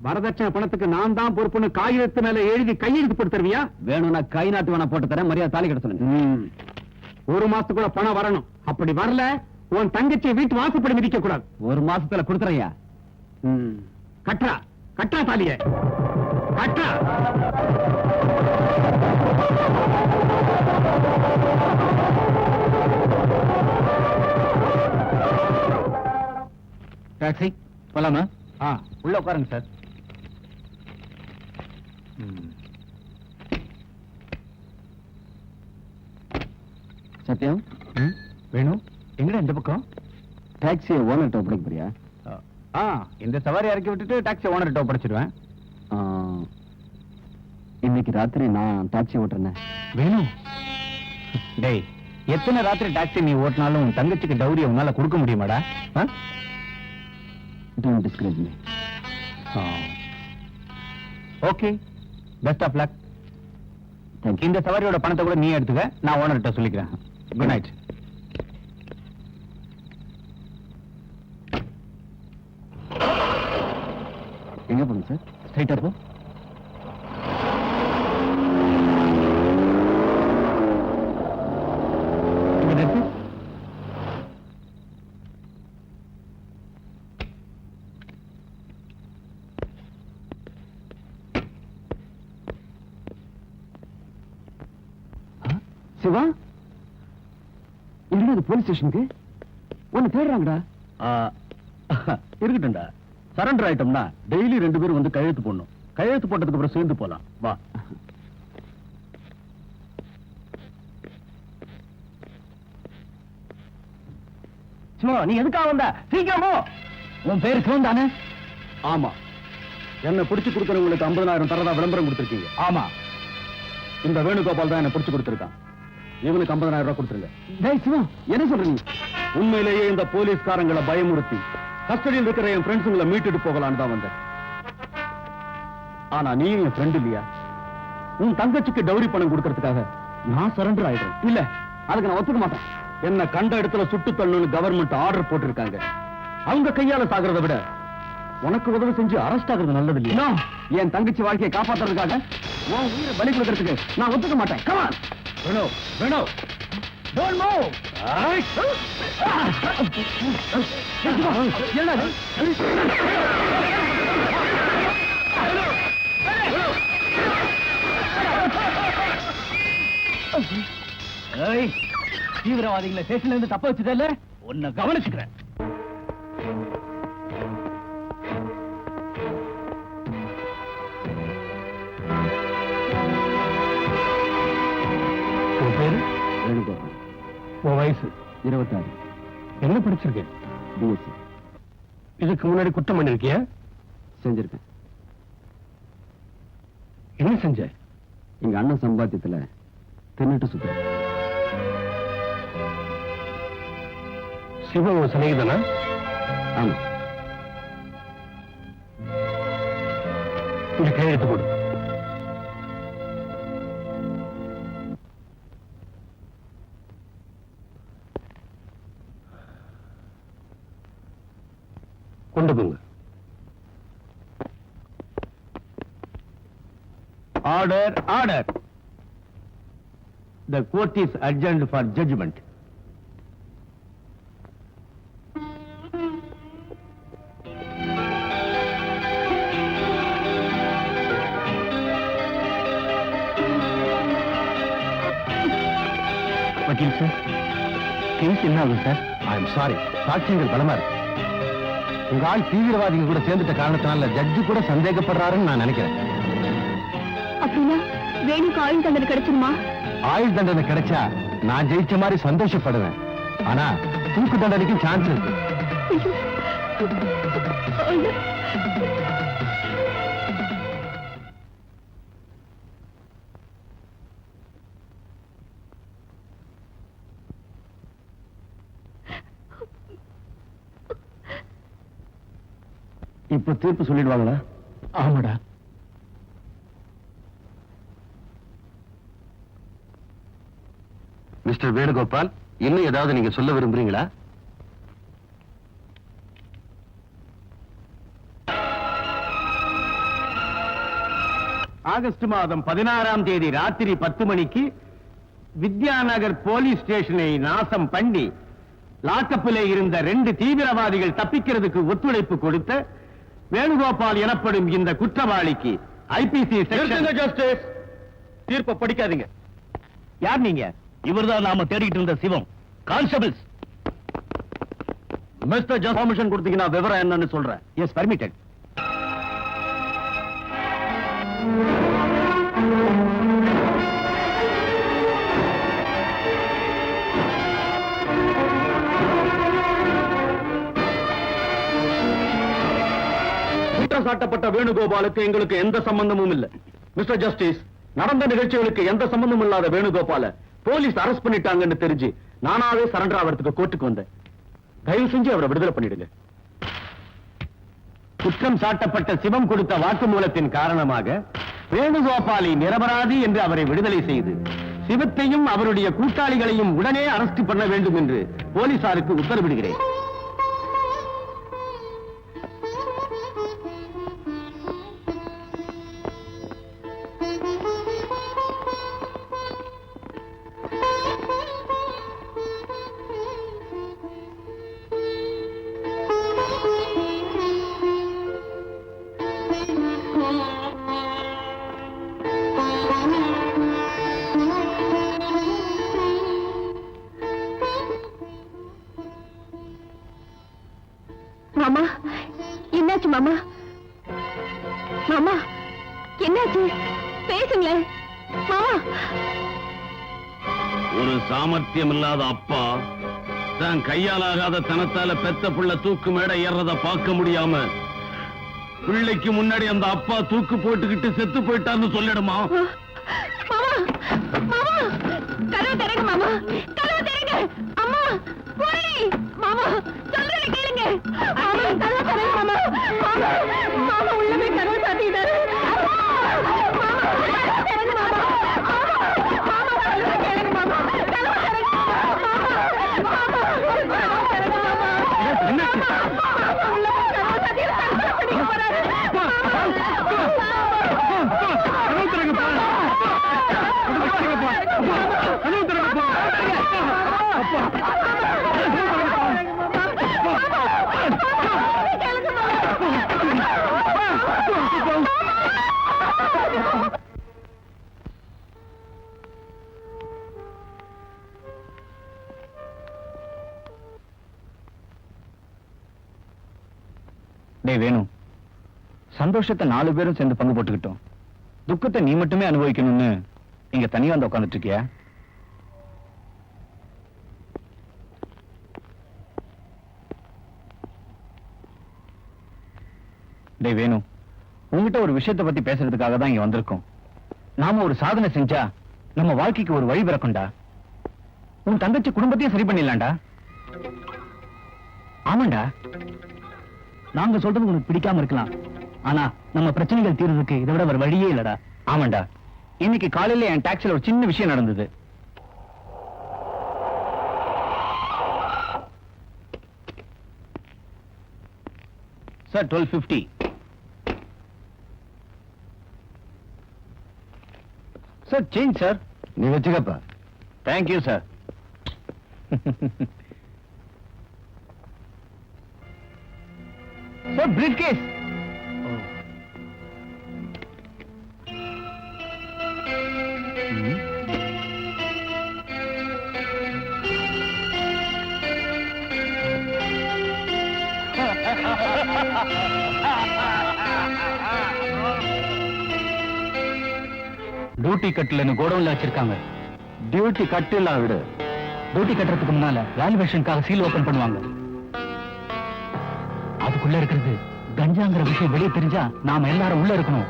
S2: வரதட்சணை பணத்துக்கு நான் தான் பொறுப்புன்னு காகிதத்து மேல எழுதி கையெழுத்து போட்டு தருவியா? வேணும்னா கை நாட்டு வேணா போட்டு தரேன். மரியாதை தாலி கட்ட சொல்லுங்க. ஒரு மாசத்துக்குள்ள பணம் வரணும். அப்படி வரல உன் தங்கச்சியை வீட்டு வாசப்படி மிதிக்க கூடாது. ஒரு மாசத்துல கொடுத்துறையா? கட்டா கட்டா தாலிய கட்டா.
S1: டாக்ஸி போலாமா? உள்ள உட்காருங்க சார்.
S2: சத்யம்,
S1: வேணும் எங்கடா இந்த பக்கம்?
S2: டாக்ஸியை ஓனர்கிட்ட ஒப்படைக்க போறியா?
S1: இந்த சவாரி இறக்கி விட்டுட்டு டாக்ஸி ஓனர்கிட்ட ஒப்படைச்சிடுவேன்.
S2: இன்னைக்கு ராத்திரி நான் டாக்ஸி ஓட்டுறேன்.
S1: வேணும் டேய், எத்தனை ராத்திரி டாக்ஸி நீ ஓட்டினாலும் உன் தங்கச்சிக்கு டௌரி உன்னால கொடுக்க முடியுமாடா?
S2: Don't discourage me.
S1: Okay, best of luck.
S2: Thank you.
S1: இந்த சவாரியோட பணத்தை கூட நீ எடுத்துக்க, நான் ஓனர்கிட்ட சொல்லிக்கிறேன். Good night.
S2: எங்க போங்க சார்? ஸ்ட்ரைட்டா போ. சிவா, என்னடா இது போலீஸ் ஸ்டேஷனுக்கு? உன்னை தேடுறாங்கடா. இருக்கட்டும்டா, சரண்டர் ஆயிட்டோம்னா டெய்லி 2 பேரும் வந்து கையெழுத்து போடணும். கையெழுத்து போட்டதுக்கு அப்புறம் சேர்ந்து போலாம். வா.
S1: சிவா, நீ எதுக்காக வந்த? சீக்கிரமோ. உன் பேரு சிவன் தானே?
S2: ஆமா. என்ன பிடிச்சு கொடுக்கறவங்களுக்கு 50,000 தரதா விளம்பரம் கொடுத்திருக்கீங்க.
S1: ஆமா.
S2: இந்த வேணுகோபால் தான் என்ன பிடிச்சு கொடுத்திருக்கான். இவனுக்கு 50,000 ரூபாய் கொடுத்துருங்க.
S1: டேய் சிவா,
S2: என்ன சொல்றீங்க? உண்மையிலேயே இந்த போலீஸ்காரங்களை பயமுறுத்தி கஸ்டடியில் இருக்கிற என் ஃப்ரெண்ட்ஸுங்களை மீட்டுட்டு போகலான்னு தான் வந்தேன். ஆனா நீ என் ஃப்ரெண்ட் இல்லையா? உன் தங்கச்சிக்கு டௌரி பணம் கொடுக்கறதுக்காக நான் சரண்டர் ஆயிடுறேன். இல்ல, அதுக்கு நான் ஒத்துக்க மாட்டேன். என்ன கண்ட இடத்துல சுட்டு தள்ளணும்னு கவர்மெண்ட் ஆர்டர் போட்டிருக்காங்க. அவங்க கையால சாகிறத விட உனக்கு உதவி செஞ்சு அரெஸ்ட் ஆகுறது நல்லது இல்லையா? என் தங்கச்சி வாழ்க்கையை காப்பாத்துறதுக்காக உன் உயிரை பலி கொடுக்கறதுக்கு நான் ஒத்துக்க மாட்டேன். Come on.
S1: வேணும் வேணும். Don't move.
S2: என்னடா?
S1: ஏய், தீவிரவாதிகளை ஸ்டேஷன்ல இருந்து தப்ப வச்சதல்ல, உன்னை கவனிச்சுக்கிறேன்.
S2: உன் பேரு? வேணுகோபால்.
S1: உன் வயசு?
S2: 26.
S1: என்ன படிச்சிருக்கேன்?
S2: BSc.
S1: இதுக்கு முன்னாடி குற்றம் பண்ணிருக்கியா?
S2: செஞ்சிருக்கேன்.
S1: என்ன செஞ்ச?
S2: எங்க அண்ணன் சம்பாத்தியத்துல தின்னுட்டு சுத்துறேன்.
S1: சிவன் ஒரு சிநேகிதனா?
S2: ஆமா.
S1: இங்க கையெழுத்து கொடு. கொண்டு போங்க.
S2: Order, order. The court is adjourned for judgment.
S1: வக்கீல் சார், கேஸ் என்ன ஆகும் சார்?
S2: I am sorry. சாட்சியங்கள் பலமா இருக்கு. உங்க ஆள் தீவிரவாதிகள் கூட சேர்ந்துட்ட காரணத்தினால ஜட்ஜு கூட சந்தேகப்படுறாருன்னு நான் நினைக்கிறேன்.
S3: அப்படின்னா வேணுக்கு ஆயுள் தண்டனை கிடைச்சிருமா?
S2: ஆயுள் தண்டனை கிடைச்சா நான் ஜெயிச்ச மாதிரி சந்தோஷப்படுவேன். ஆனா தூக்கு தண்டனைக்கும் சான்ஸ் இருக்கு.
S3: ஐயோ.
S4: இப்ப தீர்ப்பு சொல்லிடுவாங்களா?
S1: ஆமாடா.
S4: மிஸ்டர் வேணுகோபால், இன்னும் ஏதாவது நீங்க சொல்ல விரும்புறீங்களா? ஆகஸ்ட் மாதம் 16ஆம் தேதி ராத்திரி 10 மணிக்கு வித்யாநகர் போலீஸ் ஸ்டேஷனை நாசம் பண்ணி லாக்கப்பிலே இருந்த 2 தீவிரவாதிகள் தப்பிக்கிறதுக்கு ஒத்துழைப்பு கொடுத்த வேணுகோபால் எனப்படும் இந்த குற்றவாளிக்கு ஐபிசி ஜஸ்டிஸ் தீர்ப்பை படிக்காதீங்க. யார் நீங்க? இவர்தான் நாம தேடிட்டு இருந்த Sivam. Constables, mister just permission கொடுத்தீங்கன்னா விவரம் என்னன்னு சொல்றேன். Yes, permitted. குற்றம் சாட்டப்பட்ட வேணுகோபாலுக்கு எங்களுக்கு எந்த சம்பந்தமும் இல்லை. மிஸ்டர் ஜஸ்டிஸ், நடந்த நிகழ்ச்சிகளுக்கு எந்த சம்பந்தமும் இல்லாத வேணுகோபால போலீஸ் அரெஸ்ட் பண்ணிட்டாங்கன்னு தெரிஞ்சு நானாவே சரண்டர் ஆகிறதுக்கு கோர்ட்டுக்கு வந்தேன். தயவு செஞ்சு அவரை விடுதலை பண்ணிடுங்க. குற்றம் சாட்டப்பட்ட சிவம் கொடுத்த வாக்குமூலத்தின் காரணமாக வேணுகோபாலை நிரபராதி என்று அவரை விடுதலை செய்து சிவத்தையும் அவருடைய கூட்டாளிகளையும் உடனே அரெஸ்ட் பண்ண வேண்டும் என்று போலீசாருக்கு உத்தரவிடுகிறேன்.
S3: மாமா, என்னாச்சு மாமா? மாமா, என்னாச்சு? பேசுங்களேன் மாமா.
S2: ஒரு சாமர்த்தியம் இல்லாத அப்பா தான் கையாலாகாத தனத்தால பெத்த புள்ள தூக்கு மேடை ஏறத பார்க்க முடியாம பிள்ளைக்கு முன்னாடி அந்த அப்பா தூக்கு போட்டுக்கிட்டு செத்து போயிட்டான்னு சொல்லிடுமா?
S3: மாமா, மாமா, கதவு திறங்க மாமா, கதவு திறங்க. அம்மா, போய் மாமா, சொல்றத கேளுங்க. மாமா, கதவு திறங்க மாமா. மாமா, மாமா உள்ள போய் கதவு சாத்திட்டாரு. மாமா, கதவு திறங்க மாமா. மாமா, சொல்றத கேளுங்க மாமா. கதவு திறங்க மாமா. மாமா, கதவு திறங்க மாமா. மாமா, உள்ள போய் கதவு சாத்திட்டாரு. கதவு போறாரு.
S1: டேய் வேணு, சந்தோஷத்தை 4 பேரும் சேர்ந்து பங்கு போட்டுக்கிட்டோம். துக்கத்தை நீ மட்டுமே அனுபவிக்கணும்னு இங்க தனியா வந்து உட்கார்ந்துட்டு இருக்கியா? டேய் வேணு, உங்ககிட்ட ஒரு விஷயத்தை பத்தி பேசுறதுக்காக தான் இங்க வந்திருக்கோம். நாம ஒரு சாதனை செஞ்சா நம்ம வாழ்க்கைக்கு ஒரு வழி பிறக்கும்டா. உன் தங்கச்சி குடும்பத்தையும் சரி பண்ணிடலாம்டா. ஆமாண்டா, நாங்க சொல்றது உனக்கு பிடிக்காம இருக்கலாம், ஆனா நம்ம பிரச்சனைகள் தீர்றதுக்கு இதை விட ஒரு வழியே இல்லடா. ஆமாண்டா, இன்னைக்கு காலையில என் டாக்ஸில ஒரு சின்ன விஷயம் நடந்தது. சார், 1250. Sir, change sir.
S4: நீ வச்சுக்கப்பா.
S1: Thank you sir. Sir, briefcase. Duty கட்டலன்னு கோடவுன்ல வச்சிருக்காங்க.
S4: டியூட்டி கட்டிலாம் விடு.
S1: டியூட்டி கட்டுறதுக்கு முன்னால வேல்யூவேஷனுக்காக சீல் ஓபன் பண்ணுவாங்க. அதுக்குள்ள இருக்கிறது கஞ்சாங்கிற விஷயம் வெளியே தெரிஞ்சா நாம எல்லாரும் உள்ள இருக்கணும்.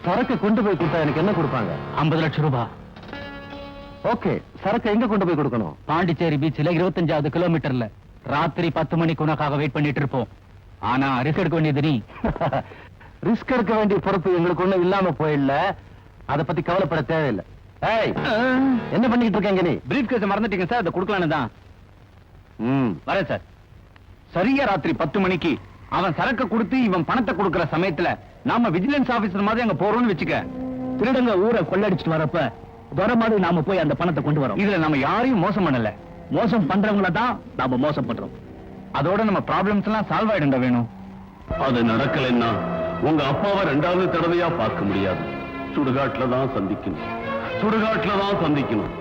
S5: சரக்கு கொண்டு போய் கொடுத்தா எனக்கு என்ன கொடுப்பாங்க?
S1: 50 லட்சம் ரூபாய்.
S5: ஓகே, சரக்கு எங்க கொண்டு போய் கொடுக்கணும்?
S1: பாண்டிச்சேரி பீச்ல 25வது கிலோமீட்டர்ல ராத்திரி 10 மணிக்கு உனக்காக வெயிட் பண்ணிட்டு இருப்போம். ஆனா ரிஸ்க் எடுக்க வேண்டியது நீ.
S5: ரிஸ்க் எடுக்க வேண்டிய பொறுப்பு எங்களுக்கு ஒண்ணும் இல்லாம போயிடல. அத பத்தி கவலைப்பட தேவையில்லை. ஏய், என்ன பண்ணிட்டு இருக்கீங்க நீ?
S1: பிரீஃப் கேஸ் மறந்துட்டீங்க சார், அதை கொடுக்கலான்னு தான். வரேன் சார். சரியா ராத்திரி 10 மணிக்கு அவன் சரக்கு கொடுத்து இவன் பணத்தை கொடுக்கிற சமயத்துல நாம விஜிலன்ஸ் ஆபீசர் மாதிரி அங்க போறோம்னு வச்சுக்க. திருடங்க ஊரை கொள்ளடிச்சிட்டு வரப்ப துரை மாதிரி நாம போய் அந்த பணத்தை கொண்டு வரோம். இதுல நம்ம யாரையும் மோசம் பண்ணல. மோசம் பண்றவங்கள தான் நாம மோசம் பண்றோம். அதோட நம்ம ப்ராப்ளம்ஸ் எல்லாம் சால்வ் ஆயிடும்டா வேணும்.
S2: அது நடக்கலைன்னா உங்க அப்பாவை 2வது தடவையா பார்க்க முடியாது. சுடுகாட்டுல தான் சந்திக்கணும். சுடுகாட்டுல தான் சந்திக்கணும்.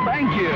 S1: Thank you.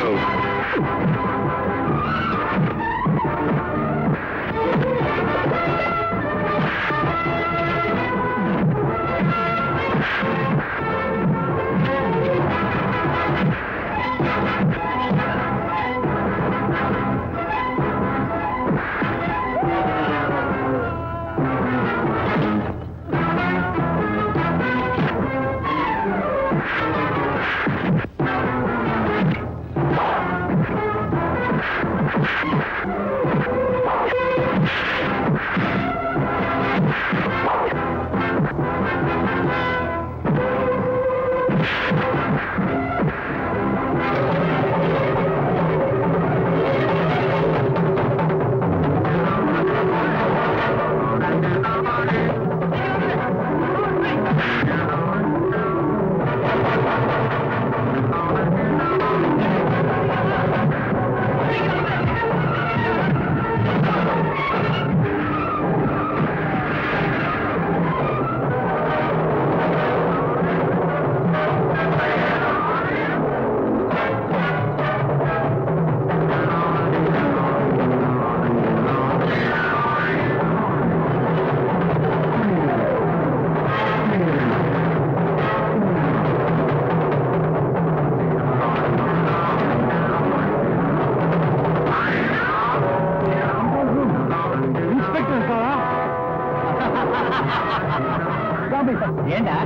S1: ஏண்டா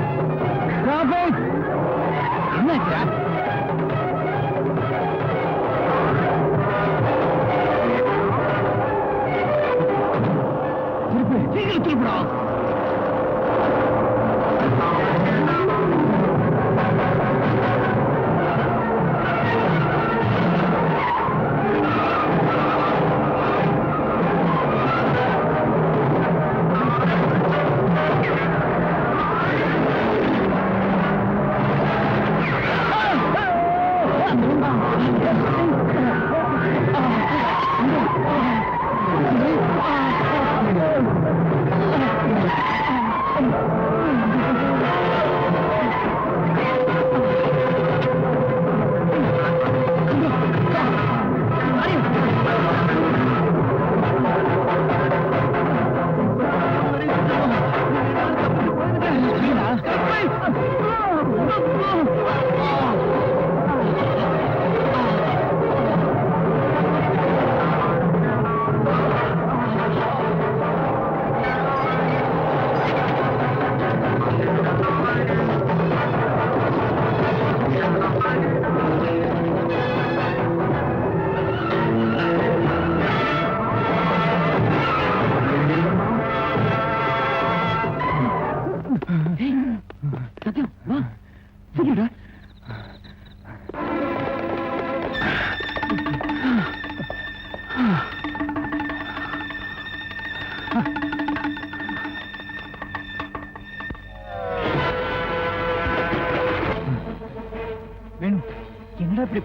S1: என்னாச்சா? சீக்கிரம் திருப்பிடா.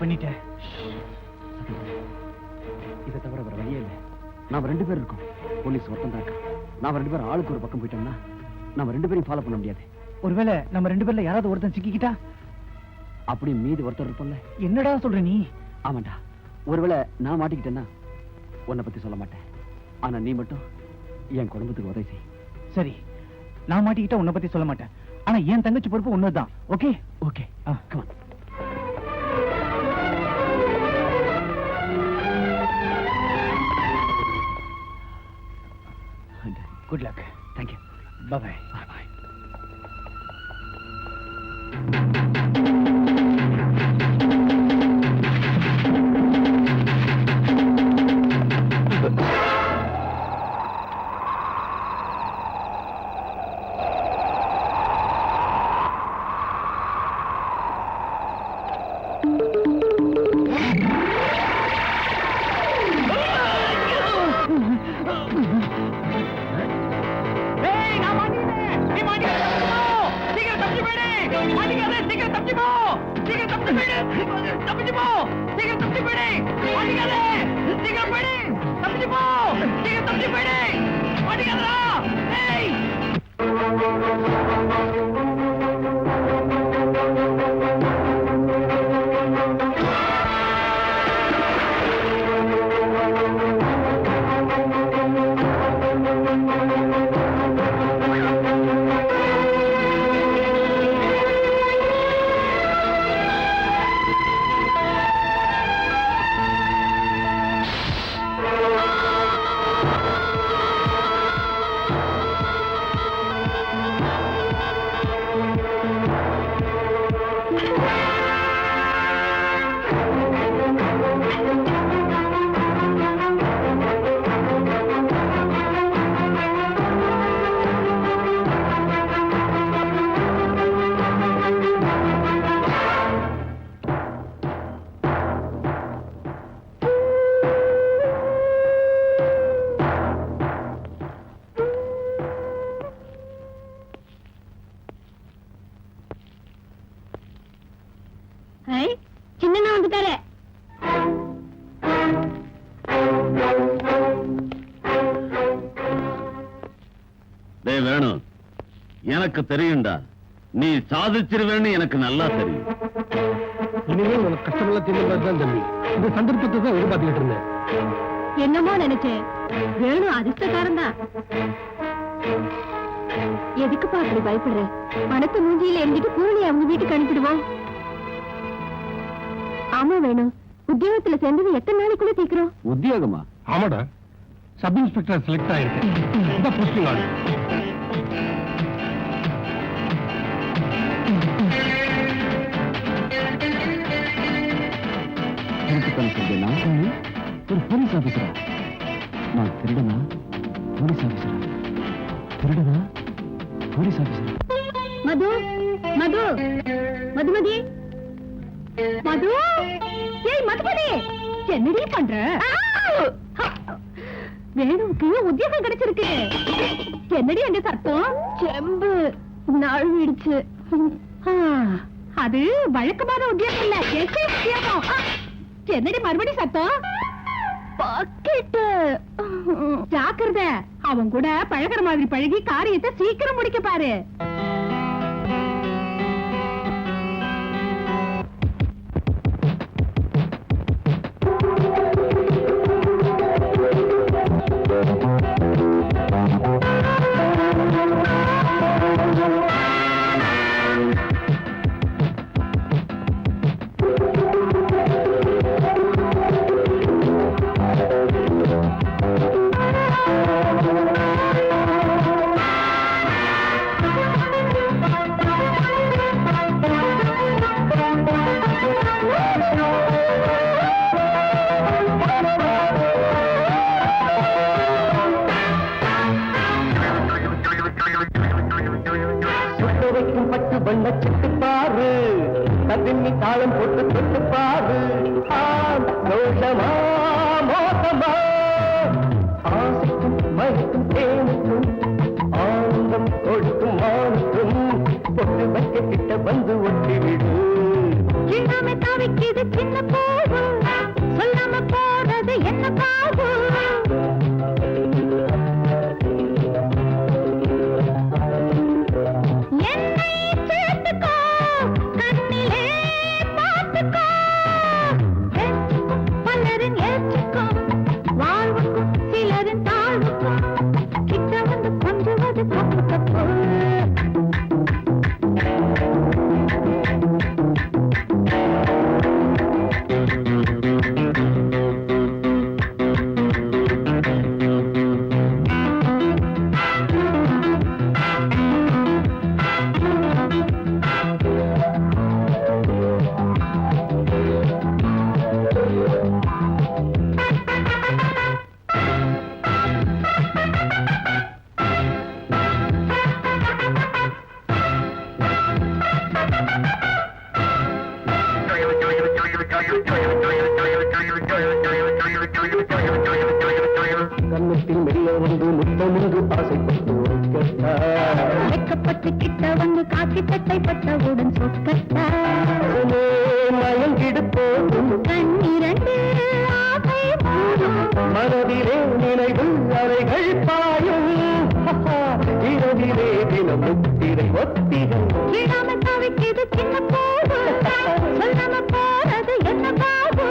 S1: பண்ணிட்டேன்.
S5: இதை தவிர வேற வழியே இல்லை. நாம 2 பேர் இருக்கோம். போலீஸ் ஒருத்தன் தான் இருக்கான். நாம 2 பேரும் ஆளுக்கு ஒரு பக்கம் போயிட்டோம்னா நாம 2 பேரையும் ஃபாலோ பண்ண முடியாது.
S1: ஒருவேளை நம்ம 2 பேர்ல யாராவது ஒருத்தன் சிக்கிக்கிட்டா?
S5: அப்படி மீதி ஒருத்தர் இருப்போம்ல.
S1: என்னடா சொல்ற நீ?
S5: ஆமாண்டா. ஒருவேளை நான் மாட்டிக்கிட்டேன்னா உன்னை பத்தி சொல்ல மாட்டேன். ஆனா நீ மட்டும் என் குடும்பத்துக்கு உதவி செய்.
S1: சரி, நான் மாட்டிக்கிட்டா உன்னை பத்தி சொல்ல மாட்டேன். ஆனா என் தங்கச்சி பொறுப்பு ஒண்ணுதான். Okay?
S5: Okay. Come on.
S1: Good luck.
S5: Thank you.
S1: Bye bye.
S5: Bye.
S3: சின்ன வந்துட்டாரு.
S2: டேய் வேணு, எனக்கு தெரியும்டா நீ சாதிச்சிருவேன்னு எனக்கு நல்லா தெரியும்.
S5: இனிமேல் உனக்கு கஷ்டமெல்லாம் தெரியும் தம்பி. இந்த சந்தர்ப்பத்தை தான் எதிர்பார்த்துக்கிட்டு இருந்தேன்.
S3: என்னமோ நினைச்சேன். வேணும் அதிர்ஷ்டக்காரன் தான். எதுக்குப்பா அப்படி பயப்படுற? பணத்தை மூஞ்சியில எங்கிட்டு கூலி அவங்க வீட்டுக்கு அனுப்பிடுவோம். ஆமா வேணும், உத்தியோகத்துல சேர்ந்தது எத்தனை நாளைக்குள்ள தீக்கிறோம்?
S5: உத்தியோகமா?
S6: ஆமாடா, சப் இன்ஸ்பெக்டர் செலக்ட் ஆயிருக்கு. இந்த போஸ்டிங் ஆர்டர்.
S5: ஒரு போலீஸ் ஆபீசரா? நான் திருடனா? போலீஸ் ஆபீசரா? திருடனா? போலீஸ் ஆபீசரா?
S3: மது மது மதுமதி மது, ஏய் மதுமதி, என்னடி பண்ற? வேணுவுக்கு உத்தியோகம் கிடைச்சிருக்கு. என்னடி அந்த சத்தம்? செம்பு நழுவிடுச்சு. அது வழக்கமான உத்தியோகம் இல்ல, எஸ்ஐ உத்தியோகம். என்னடி மறுபடி சத்தம்? பாக்கெட்டு. ஜாக்கிரதை, அவன் கூட பழகிற மாதிரி பழகி காரியத்தை சீக்கிரம் முடிக்க பாரு.
S5: வண்ணச்சிட்டு பாரு, தவிண்ணி தாளம் போட்டு தொட்டு பாரு. தோஷமா மோசமா, ஆசைக்கும் மயக்கும் தேனுக்கும் ஆனந்தம் கொடுக்கும் மானுக்கும் பொட்டு வைக்க கிட்ட வந்து ஒட்டி விடு.
S3: சின்னமே தாவிக்குது சின்ன
S5: கன்னத்தில் மெல்ல வந்து முத்தமுண்டு ஆசைப்பட்டு
S3: வெக்கப்பட்டு கிட்ட வந்து காக்கி சட்டை பட்டவுடன் சொக்கட்டார்
S5: மயங்கிடு போதும்
S3: கண்ணிரண்டு ஆசை போதும்
S5: மனதிலே நினைவு அலைகள் பாயும் இரவிலே தினம் முத்திரை ஒத்திரை
S3: இடாம தவிக்குது சின்ன போது சொல்லாம போறது என்ன பாபு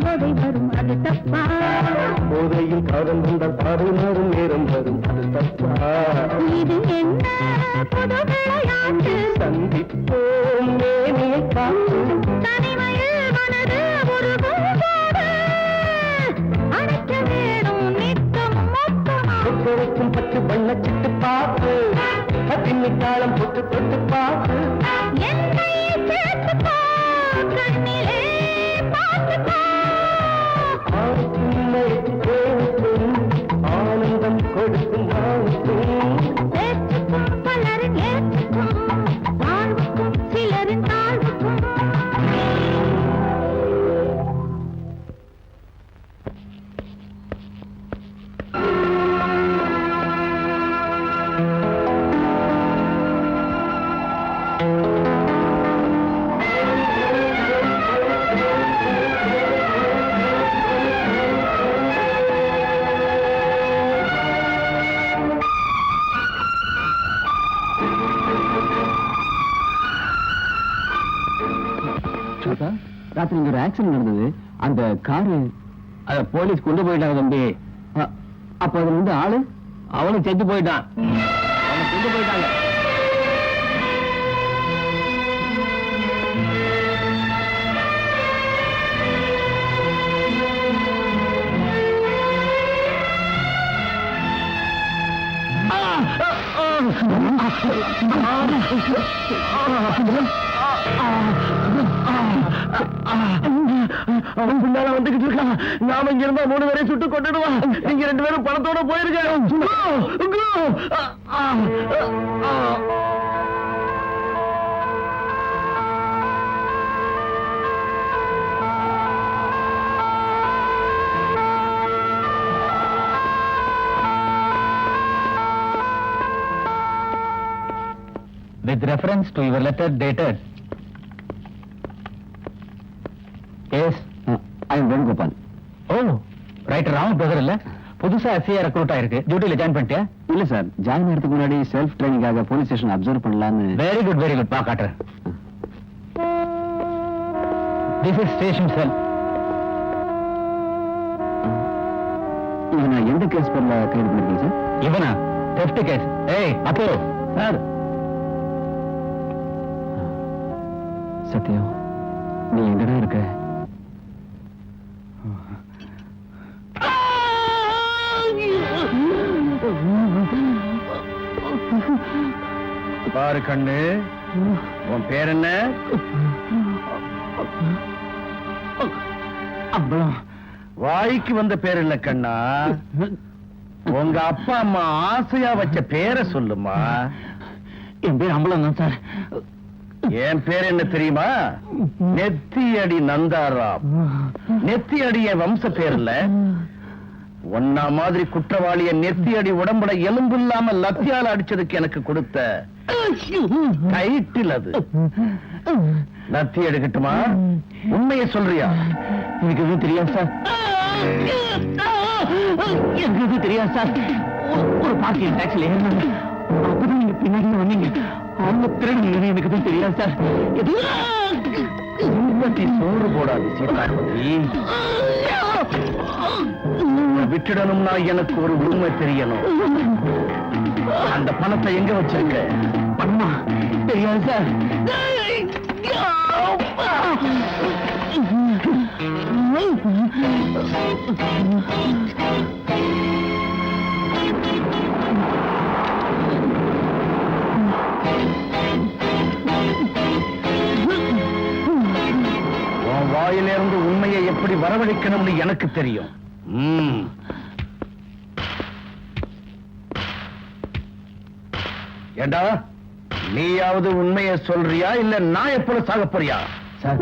S3: போதை வரும் அது தப்பா
S5: போதையில் காதல் வந்தால் பாதை மாறும் நேரம் வரும் அது தப்பா
S3: இது என்ன புது விளையாட்டு
S5: சந்திப்போம் மேனியை காத்து
S3: தனிமையில் மனது ஒரு பூங்கோடு அடைக்க வேணும் நித்தம் மொத்தமா
S5: ஒவ்வொருக்கும் பத்து வண்ணச்சிட்டு பார்த்து பின்னி தாளம் போட்டு தொட்டு பார்த்து
S3: என்னை சேர்த்துப்பா கண்ணிலே பார்த்துப்பா
S5: ஆனந்தம் கொடுக்கும்
S3: ஏற்றுக்கும் பலரின் ஏற்றுக்கும் வாழ்வுக்கும் சிலரின் தாழ்வுக்கும்
S5: ராத்திரி இங்க ஒரு ஆக்சிடென்ட் நடந்தது அந்த காரு
S4: அத போலீஸ் கொண்டு போயிட்டாங்க தம்பி.
S5: அப்ப அதுல வந்து ஆளு
S4: அவனும் செத்து போயிட்டான். அவனை கொண்டு போயிட்டாங்க.
S5: அவன் பின்னால வந்துகிட்டு இருக்கான். நாம இங்க இருந்தா 3 பேரையும் சுட்டு கொண்டுடுவான். நீங்க 2 பேரும் பணத்தோட போயிருக்க.
S1: With reference to your letter dated. Yes.
S5: I am Venugopal.
S1: Oh, writer Rama brother இல்ல? புதுசா எஸ்ஐ ரெக்ரூட் ஆயிருக்கு. டியூட்டில ஜாயின் பண்ணிட்டியா?
S5: இல்ல சார், ஜாயின் ஆகிறதுக்கு முன்னாடி செல்ஃப் ட்ரைனிங்காக போலீஸ் ஸ்டேஷன் அப்சர்வ் பண்ணலாம்னு.
S1: வெரி குட் பா காட்டுறேன். This is station cell.
S5: இவனை எந்த கேஸ் பேர்ல கைது பண்ணிருக்கீங்க சார்?
S1: இவனா? theft case. ஏய் அப்போ
S5: சார், சத்யம், நீ எங்கடா இருக்க?
S4: பாரு கண்ணு, உன் பேர் என்ன? வாய்க்கு வந்த பேர் இல்ல கண்ணா, உங்க அப்பா அம்மா ஆசையா வச்ச பேரை சொல்லுமா.
S5: என் பேர் அம்பலம் தான் சார்.
S4: என் பேர் என்ன தெரியுமா? நெத்தியடி நந்தாராம். நெத்தியடி என் வம்ச பேர் இல்ல. ஒன்னா மாதிரி குற்றவாளிய நெத்தியடி உடம்புல எலும்பு இல்லாம லத்தியால அடிச்சதுக்கு எனக்கு கொடுத்த டைட்டில் அது. லத்தி எடுக்கட்டுமா? உண்மையை சொல்றியா?
S5: எனக்கு எதுவும் தெரியாது சார். எனக்கு எதுவும் தெரியாது சார். ஒரு பாட்டி டாக்ஸில ஏறினாங்க. அப்பதான் நீங்க பின்னாடி வந்தீங்க. அவங்க திருடுங்க, எனக்கு எதுவும் தெரியாது சார்.
S4: சோறு போடாது சீதாபதி. விட்டுடணும்னா எனக்கு ஒரு உண்மை தெரியணும்.
S5: அந்த பணத்தை எங்க வச்சிருக்க?
S1: பணமா தெரியாது சார்.
S5: உன் வாயிலிருந்து உண்மையை எப்படி வரவழைக்கணும்னு எனக்கு தெரியும். ஏண்டா, நீயாவது உண்மையை சொல்றியா இல்ல நான் எப்போது சாக போறியா?
S1: சார்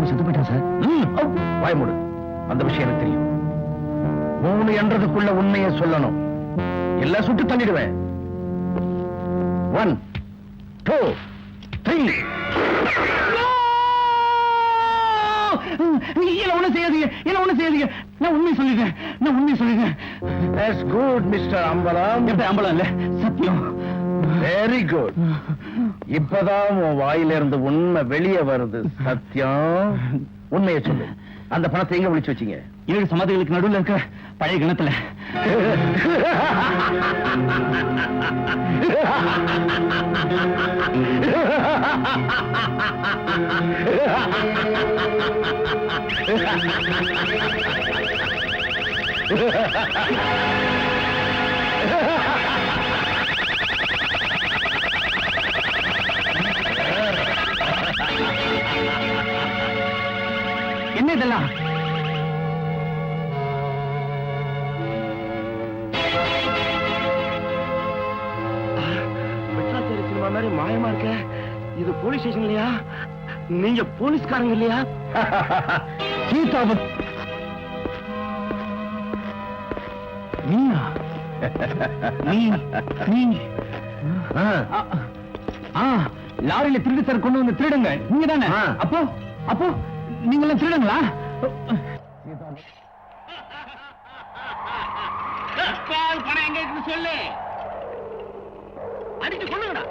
S1: செத்து போயிட்டா சார்.
S5: வாய்மூடு. அந்த விஷயம் எனக்கு தெரியும். 3 என்றதுக்குள்ள உண்மையை சொல்லணும், எல்லாம் சுட்டு தள்ளிடுவேன். 1 2 3.
S1: என்ன ஒண்ணு செய்யாதீங்க, என்ன ஒண்ணு செய்யாதீங்க. நான் உண்மை சொல்லிட்டேன், நான் உண்மை சொல்லிட்டேன்.
S5: That's good, Mr. அம்பலம்.
S1: அம்பலம் இல்ல, சத்தியம்.
S5: Very good. இப்பதான் உன் வாயிலிருந்து உண்மை வெளியே வருது. சத்தியம், உண்மையை சொல்லு. அந்த பணத்தை எங்க ஒளிச்சு வச்சீங்க?
S1: 7 சமாதிகளுக்கு நடுவுல இருக்க பழைய கிணத்துல. என்ன இதெல்லாம்?
S5: வெட்ராச்சேரி சினிமா மாதிரி மாயமா இருக்க. இது போலீஸ் ஸ்டேஷன் இல்லையா? நீங்க போலீஸ்காரங்க இல்லையா?
S1: சீதாவை நீயா? நீ லாரியில திருடி சார் கொண்டு வந்து திருடுங்க நீங்க தானே? அப்போ அப்போ நீங்க எல்லாம் திருடுங்களா?
S4: பணம் எங்க இருக்குன்னு சொல்லு. அடிச்சு கொள்ளுங்கடா.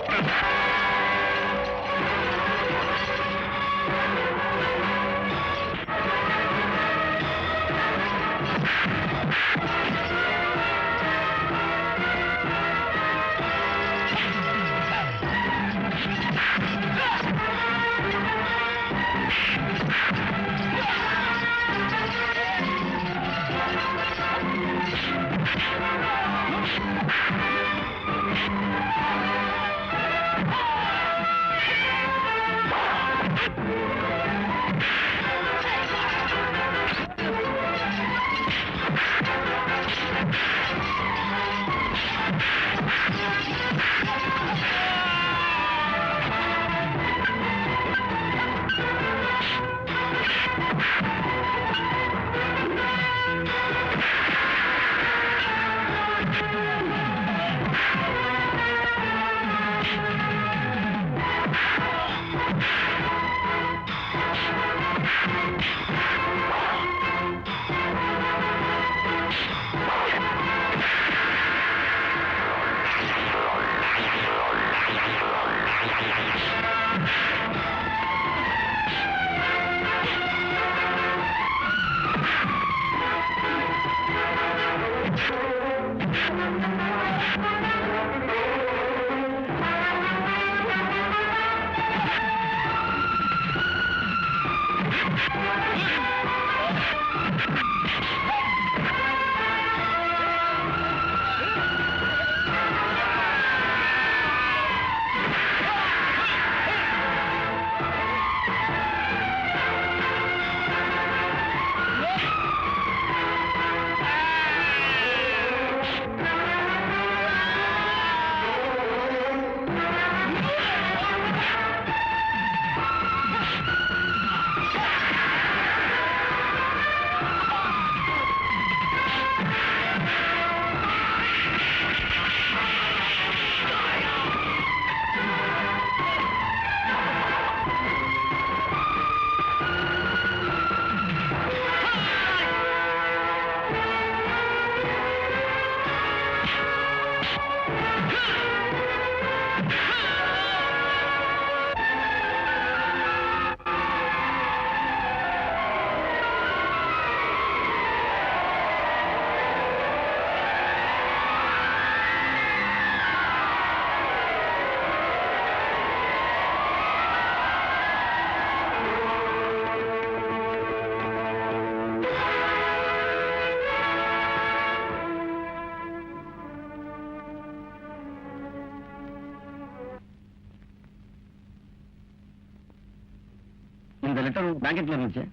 S4: லெட்டர் பேக்கெட்ல இருந்துச்சு.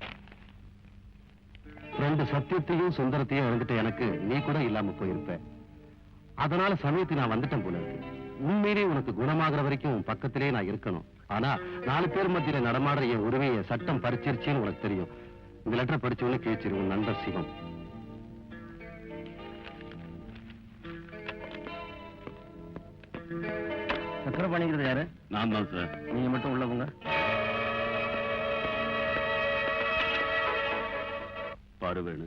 S4: 2 சத்தியத்தையும் சுந்தரத்தையும் எழுந்துட்டு எனக்கு நீ கூட இல்லாம போயிருப்ப. அதனால சமயத்துக்கு நான் வந்துட்டேன் போல இருக்கு. உண்மையிலே உனக்கு குணமாகிற வரைக்கும் உன் பக்கத்திலே நான் இருக்கணும். ஆனா 4 பேர் மத்தியில நடமாடுற என் உரிமையை சட்டம் பறிச்சிருச்சுன்னு உனக்கு தெரியும். இந்த லெட்டரை படிச்சவனே கேச்சிரு. உன் நண்பர் சிவம். சக்கரை பண்ணிக்கிறது யாரு?
S2: நான் தான் சார்.
S4: நீங்க மட்டும் உள்ளவங்க.
S2: பாரு வேணு,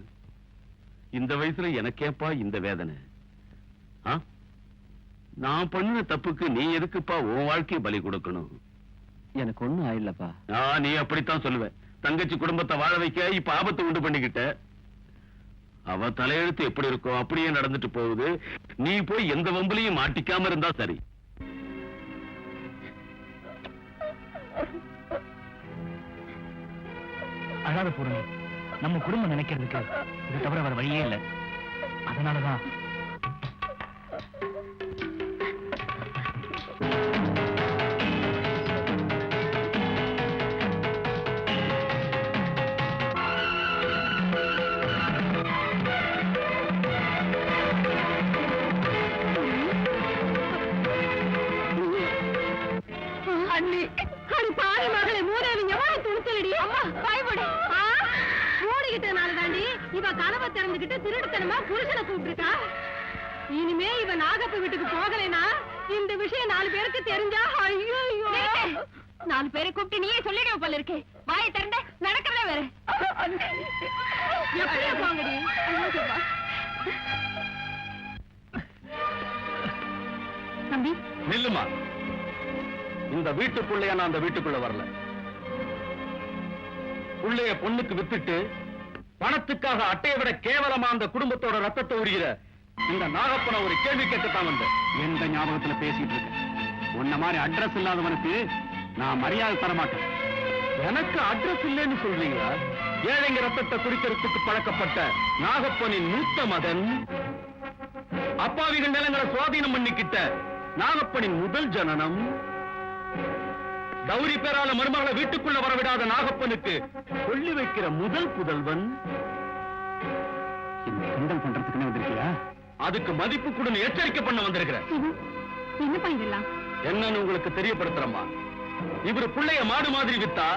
S2: இந்த வயசுல எனக்கேப்பா இந்த வேதனை? நான் பண்ணின தப்புக்கு நீ எதுக்குப்பா உன் வாழ்க்கையை பலி கொடுக்கணும்?
S4: எனக்கு ஒண்ணும் ஆயில்லப்பா.
S2: நீ அப்படித்தான் சொல்லுவேன். தங்கச்சி குடும்பத்தை வாழ வைக்க இப்ப ஆபத்து உண்டு பண்ணிக்கிட்ட. அவ தலையெழுத்து எப்படி இருக்கோ அப்படியே நடந்துட்டு போகுது. நீ போய் எந்த வம்புலையும் மாட்டிக்காம இருந்தா சரி.
S1: அழாத பூரணி, நம்ம குடும்பம் நினைக்கிறதுக்கு இது தவிர வேற வழியே இல்லை. அதனாலதான்
S3: அண்ணி, அடி பாரு மகளே, மூதேவி எவ்வளவு துணிச்சலடி. அம்மா பயப்படு. மூடிக்கிட்டனால தாண்டி இவ கனவை திறந்துகிட்டு திருடுத்தனமா புருஷனை கூப்பிட்டுருக்கா. இனிமே இவ நாகப்ப வீட்டுக்கு போகலைனா இந்த விஷயம் 4 பேருக்கு தெரிஞ்சா ஐயோ 4 பேரை கூப்பிட்டு நீயே சொல்லிடுவ போல இருக்கே. வாயை திறந்த நடக்கிறதே வேற. எப்படியா போங்கடி. தம்பி
S2: நில்லுமா. இந்த வீட்டுக்குள்ளே நான் அந்த வீட்டுக்குள்ள வரல. புள்ளைய பொண்ணுக்கு வித்துட்டு பணத்துக்காக அட்டையை விட கேவலமா அந்த குடும்பத்தோட ரத்தத்தை உரிகிற இந்த நாகப்பனை ஒரு கேள்வி கேட்டுத்தான் வந்த.
S4: எந்த ஞாபகத்துல பேசிட்டு இருக்கேன்? உன்ன மாதிரி அட்ரஸ் இல்லாதவனுக்கு நான் மரியாதை தர மாட்டேன்.
S2: எனக்கு அட்ரஸ் இல்லைன்னு சொல்றீங்களா? ஏழைங்க ரத்தத்தை குடிக்கிறதுக்கு பழக்கப்பட்ட நாகப்பனின் மூத்த மகன், அப்பாவிகள் நிலங்களை சுவாதீனம் பண்ணிக்கிட்ட நாகப்பனின் முதல் ஜனனம், கௌரி பேரால மருமகளை வீட்டுக்குள்ள வரவிடாத நாகப்பனுக்கு கொள்ளி வைக்கிற முதல் புதல்வன்.
S4: கிண்டல் பண்றதுக்குன்னு வந்திருக்கியா?
S2: அதுக்கு மதிப்பு கூட எச்சரிக்கை பண்ண வந்திருக்கிற.
S3: என்னப்பா இதெல்லாம்?
S2: என்னன்னு உங்களுக்கு தெரியப்படுத்துறமா. இவரு பிள்ளைய மாடு மாதிரி வித்தா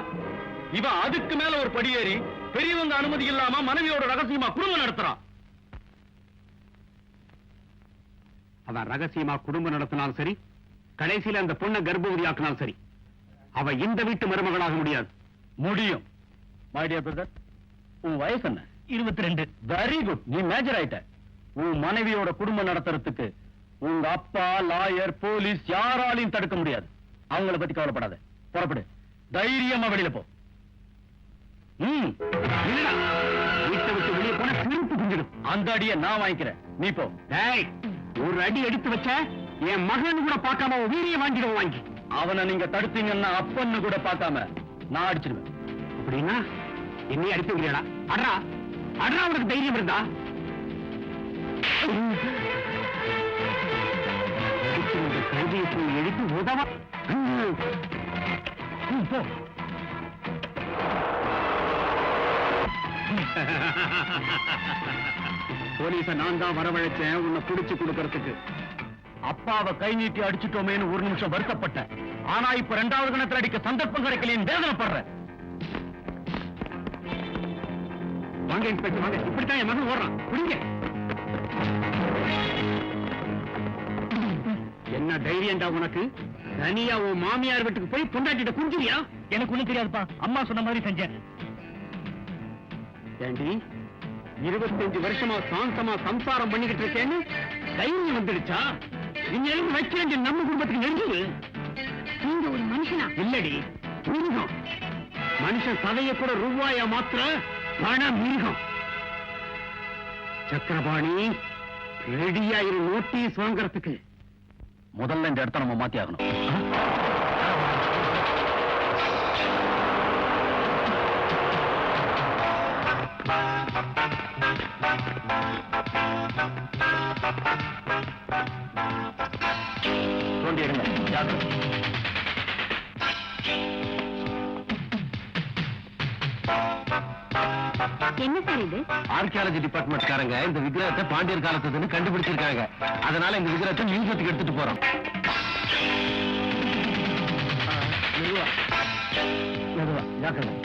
S2: இவன் அதுக்கு மேல ஒரு படியேறி பெரியவங்க அனுமதி இல்லாம மனைவியோட ரகசியமா குடும்பம் நடத்துறான்.
S4: அவன் ரகசியமா குடும்பம் நடத்தினாலும் சரி, கடைசியில அந்த பொண்ணை கர்ப்பவதி ஆக்கினாலும் சரி, அவ இந்த வீட்டு மருமகளாக முடியாது.
S2: முடியும். மை டியர் பிரதர், உன் வயசு என்ன?
S1: 22.
S2: Very good. நீ மேஜர் ஆயிட்ட. உன் மனைவியோட குடும்பம் நடத்துறதுக்கு உங்க அப்பா, லாயர், போலீஸ் யாராலையும் தடுக்க முடியாது. அவங்கள பத்தி கவலைப்படாத. புறப்படு. தைரியமா வெளியில போ.
S4: வீட்டை விட்டு வெளியே போன திருப்பு குஞ்சிடும்.
S2: அந்த அடியை நான் வாங்கிக்கிறேன். நீ போ.
S4: ஒரு அடி எடுத்து வச்ச என் மகன் கூட பார்க்காம வீரிய வாங்கிடுவோம். வாங்கி
S2: அவனை நீங்க தடுத்தீங்கன்னா அப்பன்னு கூட பார்க்காம நான் அடிச்சிருவேன்.
S4: அப்படின்னா என்னைய அடித்து விடுறா? அட்ரா அட்ரா, உனக்கு தைரியம் இருந்தா கைதியை போய் எடுத்து உதவ. போ. போலீஸ நான் தான் வரவழைச்சேன் உன்னை புடிச்சு கொடுக்கறதுக்கு.
S2: அப்பாவை கை நீட்டி அடிச்சுட்டோமேன்னு ஒரு நிமிஷம் வருத்தப்பட்டேன். ஆனா இப்ப 2வது கணத்துல அடிக்க சந்தர்ப்பம் கிடைக்கலைன்னு வேதனைப்படுறேன்.
S4: வாங்க இன்ஸ்பெக்டர் வாங்க. இப்படித்தான் என் மகன் ஓடுறான். புடிங்க. என்ன தைரியம்டா உனக்கு? தனியா உன் மாமியார் வீட்டுக்கு போய் பொண்டாட்டிட்ட குஞ்சிரியா?
S1: எனக்கு ஒண்ணும் தெரியாதுப்பா. அம்மா சொன்ன மாதிரி செஞ்சேன்.
S4: ஏண்டி 25 வருஷமா சாந்தமா சம்சாரம் பண்ணிக்கிட்டு இருக்கேன்னு தைரியம் வந்துடுச்சா? இன்னும் வைக்க வேண்டிய நம்ம குடும்பத்துக்கு நெருங்குது.
S3: நீங்க ஒரு மனுஷனா?
S4: இல்லடி, மிருகம். மனுஷன் சதைய கூட ரூபாயா மாத்திர பண மிருகம். சக்கரபாணி ரெடியாயிரு நோட்டீஸ் வாங்கறதுக்கு.
S2: முதல்ல இந்த இடத்த நம்ம மாத்தி ஆகணும். தோண்டி எடுங்க. ஜாக்கிரதை.
S3: என்ன சார் இது?
S4: ஆர்கியாலஜி டிபார்ட்மெண்ட்காரங்க இந்த விக்கிரகத்தை பாண்டியர் காலத்துன்னு கண்டுபிடிச்சிருக்காங்க. அதனால இந்த விக்கிரகத்தை மியூசியத்துக்கு எடுத்துட்டு போறோம். மெதுவா, ஜாக்கிரதை.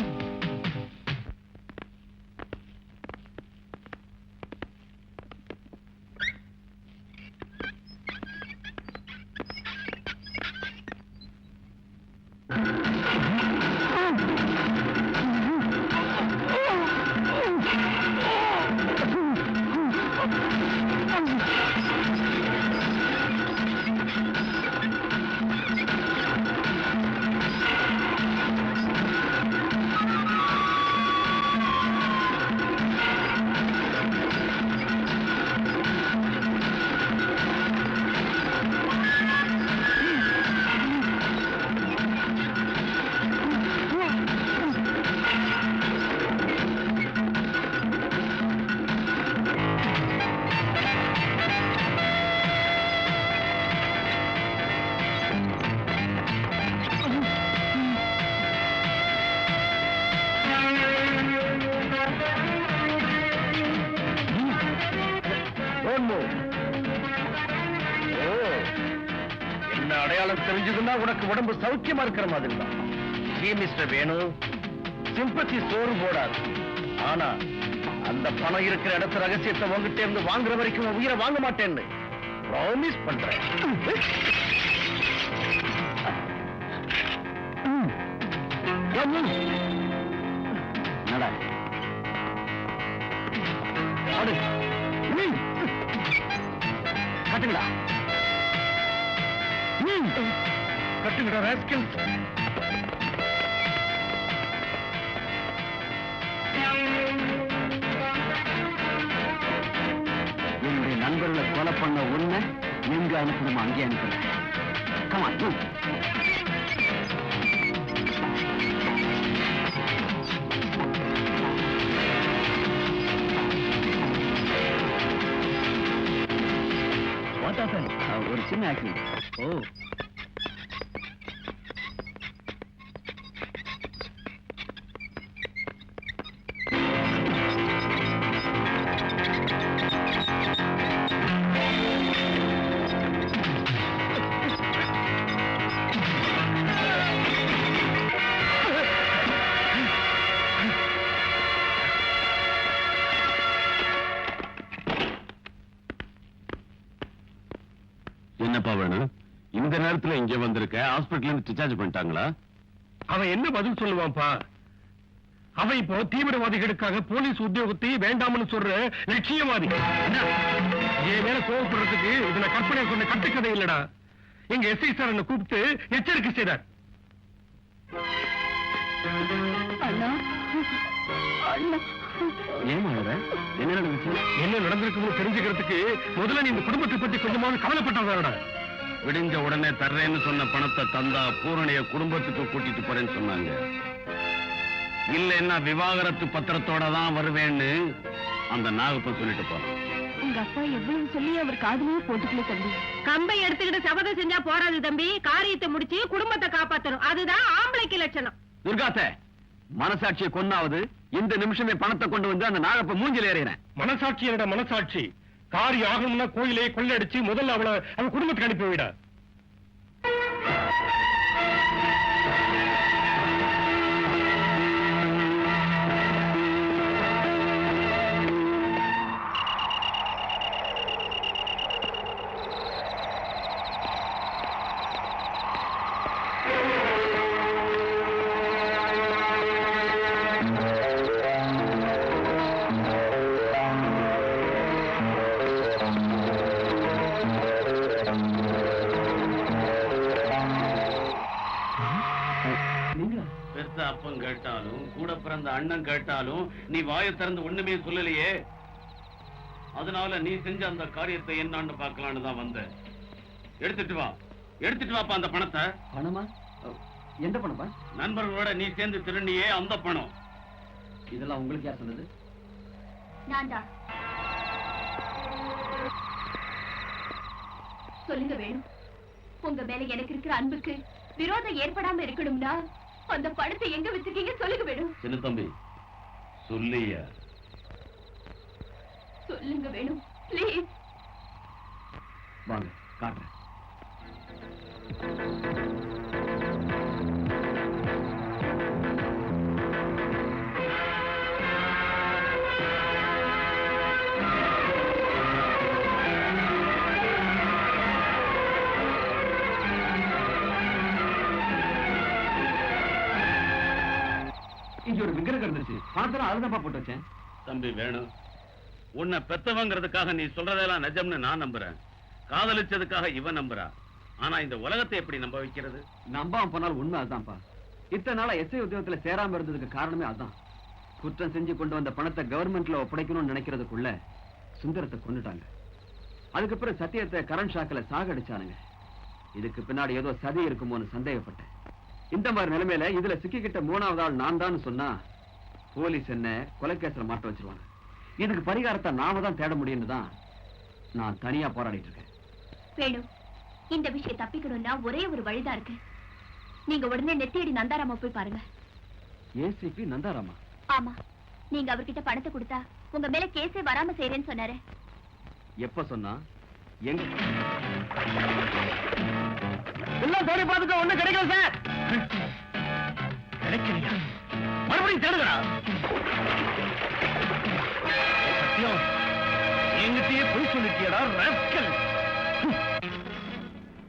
S4: என்ன அடையாளம் தெரிஞ்சதுன்னா உனக்கு உடம்பு சௌக்கியமா இருக்கிற மாதிரி தான். மிஸ்டர் வேணு, சிம்பத்தி சோறு போடாது. ஆனா அந்த பணம் இருக்கிற இடத்து ரகசியத்தை உங்ககிட்ட இருந்து வாங்குற வரைக்கும் உன் உயிரை வாங்க மாட்டேன்னு ப்ராமிஸ் பண்றேன். நடா. கட்டுங்கடா, கட்டுங்கடா ராஸ்கல். என்னுடைய நண்பர்களை கொலை பண்ண உன்னை எங்க அனுப்பணுமா அங்கே அனுப்புறேன். கமான். ஒரு சின்ன ஆக்சிடென்ட். ஓ, என்னப்பா வேணும்? இந்த நேரத்துல இங்க வந்திருக்க? ஹாஸ்பிடல்ல இருந்து டிஸ்சார்ஜ் பண்ணிட்டாங்களா?
S6: அவன் என்ன பதில் சொல்லுவான்ப்பா? அவன் இப்போ தீவிரவாதிகளுக்காக போலீஸ் உத்தியோகத்தை வேண்டாம்னு சொல்ற லட்சியவாதி. என் மேல கோவப்படுறதுக்கு இதுல கற்பனை சொன்ன கட்டுக்கதை இல்லடா. எங்க எஸ்ஐ சார் என்ன கூப்பிட்டு எச்சரிக்கை செய்தார்.
S4: ஏன் என்ன நடந்துச்சு?
S6: என்ன நடந்திருக்குன்னு தெரிஞ்சுக்கிறதுக்கு முதல்ல நீ இந்த குடும்பத்தை பத்தி கொஞ்சமாவது கவலைப்பட்டவதாடா.
S2: விடிஞ்ச உடனே தர்றேன்னு சொன்ன பணத்தை தந்தா பூரணிய குடும்பத்துக்கு கூட்டிட்டு போறேன்னு சொன்னாங்க. இல்லைன்னா விவாகரத்து பத்திரத்தோட தான் வருவேன்னு அந்த நாகப்பன் சொல்லிட்டு போறான்.
S3: உங்க அப்பா எவ்வளவு சொல்லி அவர் காதுலயே போட்டுக்கல தம்பி. கம்பை எடுத்துக்கிட்டு சபதம் செஞ்சா போறாது தம்பி. காரியத்தை முடிச்சு குடும்பத்தை காப்பாத்தணும். அதுதான் ஆம்பளைக்கு லட்சணம்.
S4: துர்காத்தே, மனசாட்சியை கொன்னாவது இந்த நிமிஷமே பணத்தை கொண்டு வந்து அந்த நாகப்ப மூஞ்சில ஏறினேன்.
S6: மனசாட்சி என்னடா மனசாட்சி? காரியம் ஆகணும்னா கோயிலே கொள்ளடிச்சு முதல்ல அவன் குடும்பத்துக்கு அனுப்பி வைடா.
S2: பெருத்த அப்பன் கேட்டாலும் கூட பிறந்த அண்ணன் கேட்டாலும் நீ வாயை திறந்து ஒண்ணுமே சொல்லலையே. அதனால நீ செஞ்ச அந்த காரியத்தை என்னான்னு பார்க்கலான்னு தான் வந்த. எடுத்துட்டு வாப்பா அந்த பணத்தை.
S1: பணமா? எந்த பணமா?
S2: நண்பர்களோட நீ சேர்ந்து திருண்டியே அந்த பணம்.
S1: இதெல்லாம் உங்களுக்கு யார் சொன்னது?
S3: நான்தான். சொல்லுங்க வேணும், உங்க மேல எனக்கு இருக்கிற அன்புக்கு விரோதம் ஏற்படாம இருக்கணும்னா அந்த பணத்தை எங்க வச்சிருக்கீங்க சொல்லுங்க வேணும்.
S2: சின்ன தம்பி சொல்லியா?
S3: சொல்லுங்க வேணும் ப்ளீஸ்.
S1: வாங்க காட்டுறேன். இங்க ஒரு விக்கிரகம் இருந்துச்சு, பணத்தெல்லாம் அதுதான் போட்டு வச்சேன்.
S2: தம்பி வேணும், உன்னை பெத்தவங்கிறதுக்காக நீ சொல்றதெல்லாம் நிஜம்னு நான் நம்புறேன். காதலிச்சதுக்காக இவன் நம்புறா. ஆனா இந்த உலகத்தை எப்படி நம்ப வைக்கிறது?
S1: நம்பாம போனாலும் உண்மை அதுதான்ப்பா. இத்தனை நாளா எஸ்ஐ உத்தியோகத்துல சேராம இருந்ததுக்கு காரணமே அதுதான். குற்றம் செஞ்சு கொண்டு வந்த பணத்தை கவர்மெண்ட்ல ஒப்படைக்கணும்னு நினைக்கிறதுக்குள்ள சுந்தரத்தை கொண்டுட்டாங்க. அதுக்கப்புறம் சத்தியத்தை கரண்ட் ஷாக்ல சாகடிச்சானுங்க. இதுக்கு பின்னாடி ஏதோ சதி இருக்குமோன்னு சந்தேகப்பட்டேன். இந்த மாதிரி நிலைமையில இதுல சிக்கிக்கிட்ட மூணாவது ஆள் நான் தான் சொன்னா போலீஸ் என்ன கொலைகேஸ்ல மாட்ட வச்சிருவாங்க. இதுக்கு பரிகாரத்தை நாம தான் தேட முடியும்னு தான் நான் தனியா போராடிட்டு இருக்கேன்.
S3: வேணும், இந்த விஷயம் தப்பிக்கணும்னா ஒரே ஒரு வழிதான் இருக்கு. நீங்க உடனே நெத்தியடி நந்தாராமா போய் பாருங்க.
S1: ஏசிபி நந்தாராமா?
S3: ஆமா, நீங்க அவர்கிட்ட பணத்தை கொடுத்தா உங்க மேல கேஸே வராம செய்யறேன்னு சொன்னாரு.
S1: எப்ப சொன்னா? எங்க?
S4: எல்லாம் தேடி பார்த்துட்டு ஒண்ணு கிடைக்கல சார். கிடைக்கலையா? மறுபடியும் தேடுகிறா. சத்தியம், எங்கிட்டயே போய் சொல்லிட்டியடா ராஸ்கல்.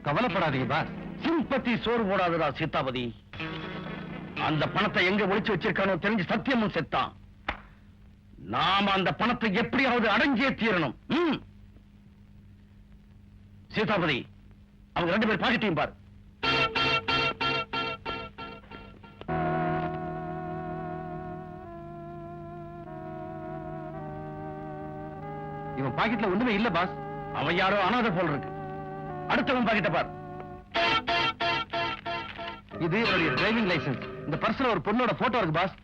S4: கவலைப்படாதீங்க பாஸ், சிம்பத்தி சோறு போடாதடா சீதாபதி. அந்த பணத்தை எங்க ஒளிச்சு வச்சிருக்கானோ தெரிஞ்சு சத்தியமும் செத்தான். நாம அந்த பணத்தை எப்படியாவது அடைஞ்சே தீரணும். சீதாபதி, அவங்க 2 பேர் பாக்கெட்டையும் பாரு.
S1: இவன் பாக்கெட்ல ஒண்ணுமே இல்ல பாஸ்.
S4: அவன் யாரோ அனாதை போல் இருக்கு. அடுத்தவன் பாக்கெட்ட பாரு.
S1: இது என்னுடைய டிரைவிங் லைசென்ஸ். இந்த பர்ஸ்ல ஒரு பொண்ணோட போட்டோ இருக்கு பாஸ்.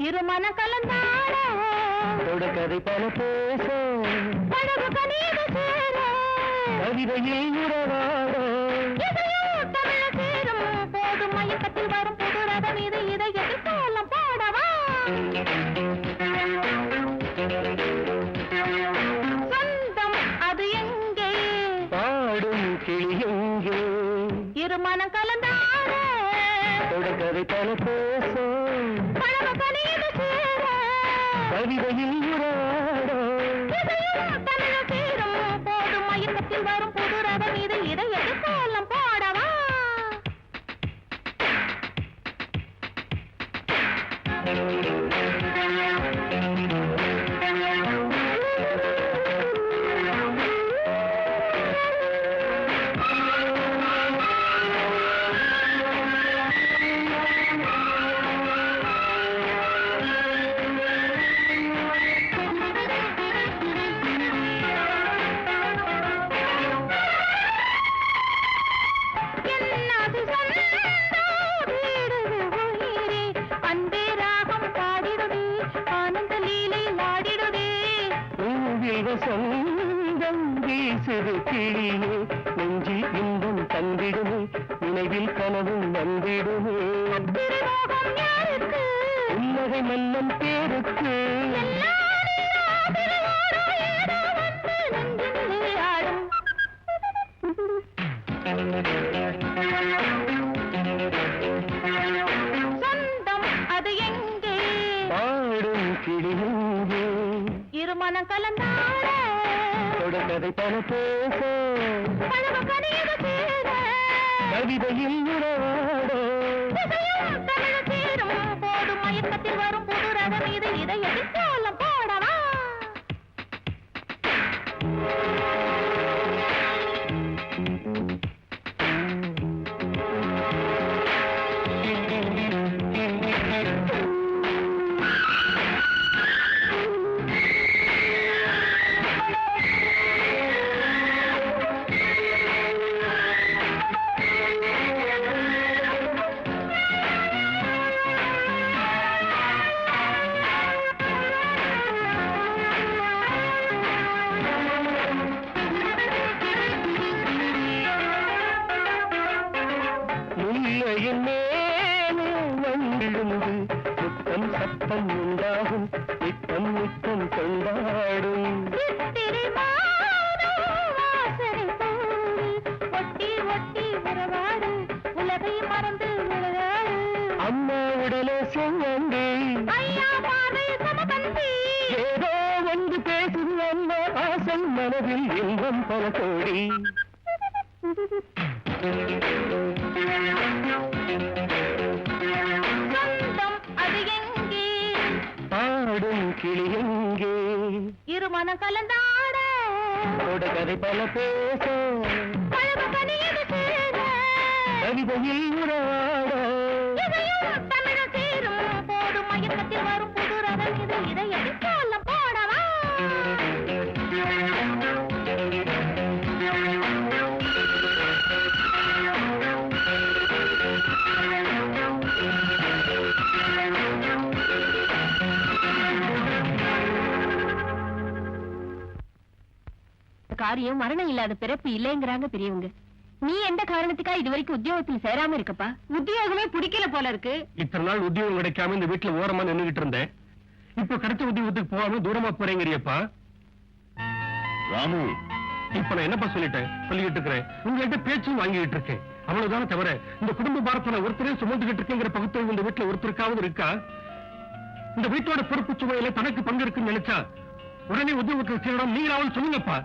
S3: இருமன கலந்தாட
S5: கதை பல பேச
S3: படகு கனீது சேர
S5: கவிதையில் உறவாட
S3: தமிழ் சேரும் போதும் மயக்கத்தில் வரும் புது ரதம் இது இதயத்தில் கோலம் போடவா சொந்தம் அது எங்கே
S5: பாடும் கிளி எங்கே
S3: இருமன கலந்தாட
S5: கதை பல பேச
S3: படகு கனீது சேர
S5: கவிதையில் உறவாட
S3: தமிழ் சேரும் போதும் மயக்கத்தில் வரும் புது ரதம் இது இதயத்தில் கோலம் போடவா
S5: சொந்தம் வீசுது கிளியே நெஞ்சில் இன்பம் தந்திடுமே நினைவில் கனவும் வந்திடுமே உன்னகை மன்னன் பேருக்கு
S3: சொந்தம் அது எங்கே
S5: பாடும் கிளி எங்கே
S3: இருமனம் கலந்தாட
S5: கதை பல பேச
S3: பழகு கனீது சேர
S5: கவிதையில் உறவாட
S3: தமிழ் சேரும் போதும் மயக்கத்தில் வரும் புது ரதம் இது இதையடி கோலம் போடவா?
S5: முல்லையின் மேலே வந்திருந்து முத்தம் சத்தம் உண்டாகும், நித்தம் நித்தம் கொண்டாடும்.
S3: சித்திரை மாதம் வாசனை போடு, ஒட்டி ஒட்டி உறவாடு, உலகை மறந்து விளையாடு.
S5: அம்மா உடலே செவ்வந்தி,
S3: ஐயா பார்வை சமபந்தி.
S5: ஏதோ வந்து பேசுது அம்மா ஆசை மனதில் இன்பம் பல கோடி.
S3: சொந்தம் அது எங்கே?
S5: பாடும் கிளி எங்கே?
S3: இருமனம் கலந்தாட,
S5: கதை பல பேச,
S3: பழகு பணியது சேர.
S5: கவிதையில் உறவாட.
S3: இதையும் தமிழும் சேரும், போடும் மயக்கத்தில் வரும் புது ரகம் இது. இதையடி கோலம் போடவா? காரியம் மரணம் இல்லாத பிறப்பு இல்லைங்கிறாங்க பெரியவங்க. நீ எந்த காரணத்துக்கா இதுவரைக்கும் உத்தியோகத்துல சேராம இருக்கப்பா? உத்தியோகமே பிடிக்கல போல இருக்கு.
S6: இத்தனை நாள் உத்தியோகம் கிடைக்காம இந்த வீட்டுல ஓரமா நின்னுகிட்டு இருந்தேன். இப்ப கிடைச்ச உத்தியோகத்துக்கு போகாம தூரமா போறேங்கறியப்பா.
S2: ராமு,
S6: இப்ப நான் என்னப்பா சொல்லிக்கிட்டு இருக்கிறேன். உங்ககிட்ட பேச்சும் வாங்கிட்டு இருக்கேன். அவ்வளவுதானே தவிர இந்த குடும்ப பாரத்துல ஒருத்தரே சுமந்துகிட்டு இருக்கேங்கிற பகுத்தறிவு இந்த வீட்டுல ஒருத்தருக்காவது இருக்கா? இந்த வீட்டோட பொறுப்பு சுமையில தனக்கு பங்கு இருக்குன்னு நினைச்சா உடனே உத்தியோகத்தில் சேரணும். நீங்களாவது சொல்லுங்கப்பா.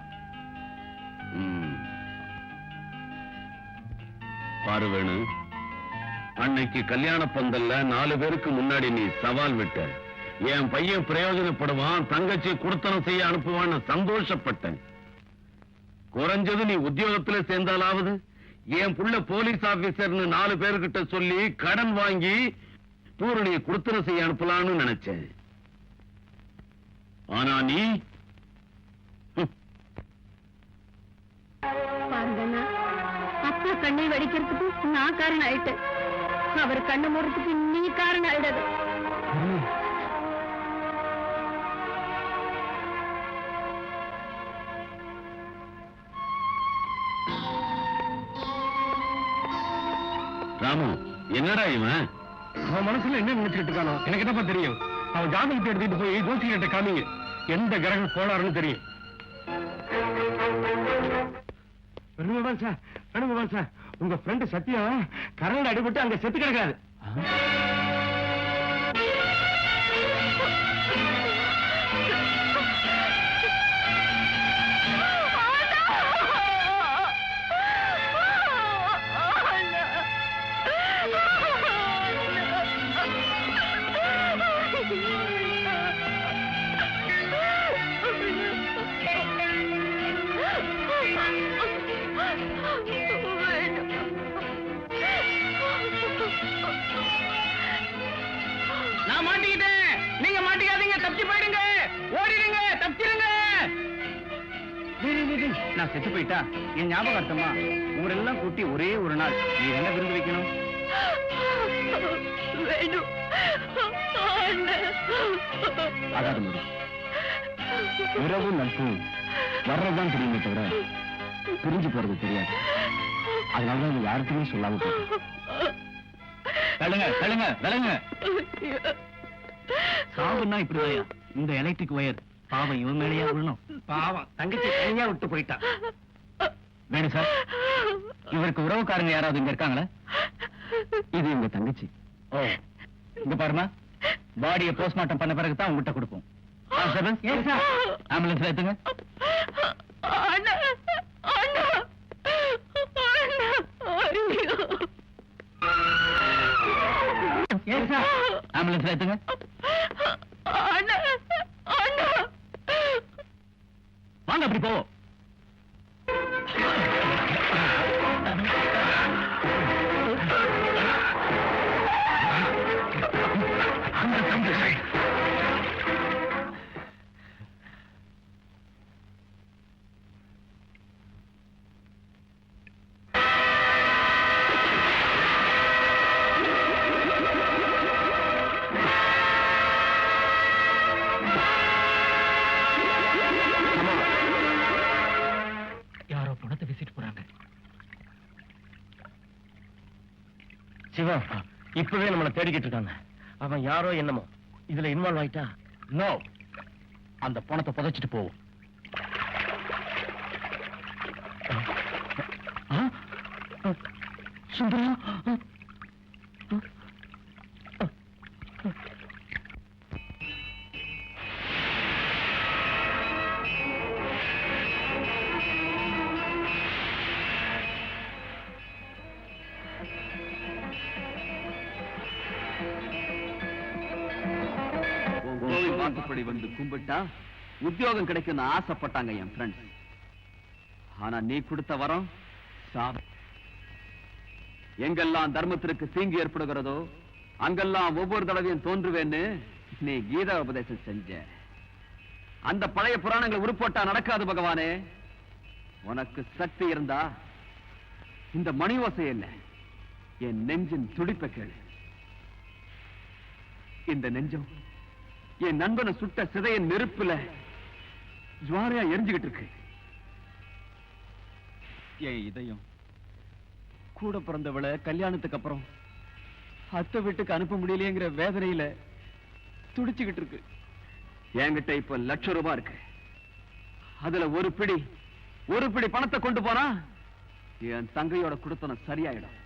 S2: பாரு வேணு, அன்னைக்கு கல்யாண பந்தல்ல 4 பேருக்கு முன்னாடி நீ சவால் விட்ட. என் பையன் பிரயோஜனப்படுவான், தங்கச்சி குடுத்தனம் செய்ய அனுப்புவான்னு சந்தோஷப்பட்டேன். குறைஞ்சது நீ உத்தியோகத்துல சேர்ந்தாலாவது என் புள்ள போலீஸ் ஆபீசர்னு 4 பேர்கிட்ட சொல்லி கடன் வாங்கி பூரணியை குடுத்தனம் செய்ய அனுப்பலான்னு நினைச்சேன். ஆனா நீ
S3: பாருங்கண்ணா, அப்பா கண்ணை வடிக்கிறதுக்கு நான் காரணம் ஆயிட்டேன். அவர் கண்ணை மூடுறதுக்கு நீ காரணம் ஆயிடாது.
S2: ராமு, என்னடா இவன்?
S6: அவன் மனசுல என்ன நினைச்சிட்டு இருக்கானோ எனக்கு என்னப்பா தெரியும். அவன் ஜாதகத்தை எடுத்துட்டு போய் ஜோசிகிட்ட காமிங்க, எந்த கிரகம் கோளாறுன்னு தெரியும். வேணுகோபால் சார், வேணுகோபால் சார், உங்க ஃப்ரெண்டு சத்யம் கரண்ட் அடிபட்டு அங்க செத்து கிடக்காது.
S1: நான் மாட்டிக்கிட்டேன், நீங்க மாட்டிக்காதீங்க, தப்பிச்சு போயிடுங்க, ஓடிடுங்க, தப்பிச்சிருங்க. நான் செத்து போயிட்டா என் ஞாபகார்த்தமா ஊரெல்லாம் கூட்டி ஒரே ஒரு நாள் நீ என்ன விருந்து வைக்கணும்? ஆகாத முடி. இரவு நட்பு வர்றதுதான் தெரியுமே தவிர பிரிஞ்சு போறது தெரியாது. அதனாலதான் யாருக்குமே சொல்லாம போயிட்டேன். தள்ளுங்க தள்ளுங்க தள்ளுங்க. சாவுன்னா இப்படிதான். இந்த எலக்ட்ரிக் ஒயர் பாவம் இவன் மேலேயா விழணும். பாவம் தங்கச்சி தனியா விட்டு போயிட்டா. வேணும் சார், இவருக்கு உறவுக்காரங்க யாராவது இங்க இருக்காங்களா? இது இவங்க தங்கச்சி. ஓ, இங்க பாருமா, பாடியை போஸ்ட்மார்ட்டம் பண்ண பிறகுதான் உங்ககிட்ட கொடுப்போம். ஆம்புலன்ஸ்ல ஏத்துங்க. ஆம்புலன்ஸ்ல ஏத்துங்க. வாங்க அப்படி போவோம். யாரோ பணத்தை வீசிட்டு போறாங்க.
S4: சிவா, இப்பவே நம்மளை தேடிக்கிட்டு இருக்காங்க. அவன் யாரோ என்னமோ இதுல இன்வால்வ் ஆயிட்டா.
S1: நோ, அந்த பணத்தை புதைச்சிட்டு போவோம். சுந்தரா,
S5: கோவில் வாக்குப்படி வந்து கும்பிட்டா உத்தியோகம் கிடைக்கும்னு ஆசைப்பட்டாங்க என் ஃப்ரெண்ட்ஸ். ஆனா நீ கொடுத்த வரம் சாபம். எங்கெல்லாம் தர்மத்திற்கு தீங்கு ஏற்படுகிறதோ அங்கெல்லாம் ஒவ்வொரு தடவையும் தோன்றுவேன்னு நீ கீதா உபதேசம் செஞ்ச. அந்த பழைய புராணங்களை உருப்போட்டா நடக்காது பகவானே. உனக்கு சக்தி இருந்தா இந்த மணி ஓசை என்ன, என் நெஞ்சின் துடிப்பை கேளு. இந்த நெஞ்சம் என் நண்பனை சுட்ட சிதையின் நெருப்புல ஜுவாரையா எரிஞ்சுகிட்டு இருக்கு. என் இதயம் கூட பிறந்தவளை கல்யாணத்துக்கு அப்புறம் அத்தை வீட்டுக்கு அனுப்ப முடியலையேங்கிற வேதனையில துடிச்சுக்கிட்டு இருக்கு. என்கிட்ட இப்ப ₹1,00,000 இருக்கு. அதுல ஒரு பிடி பணத்தை கொண்டு போனா என் தங்கையோட குடுத்தனம் சரியாயிடும்.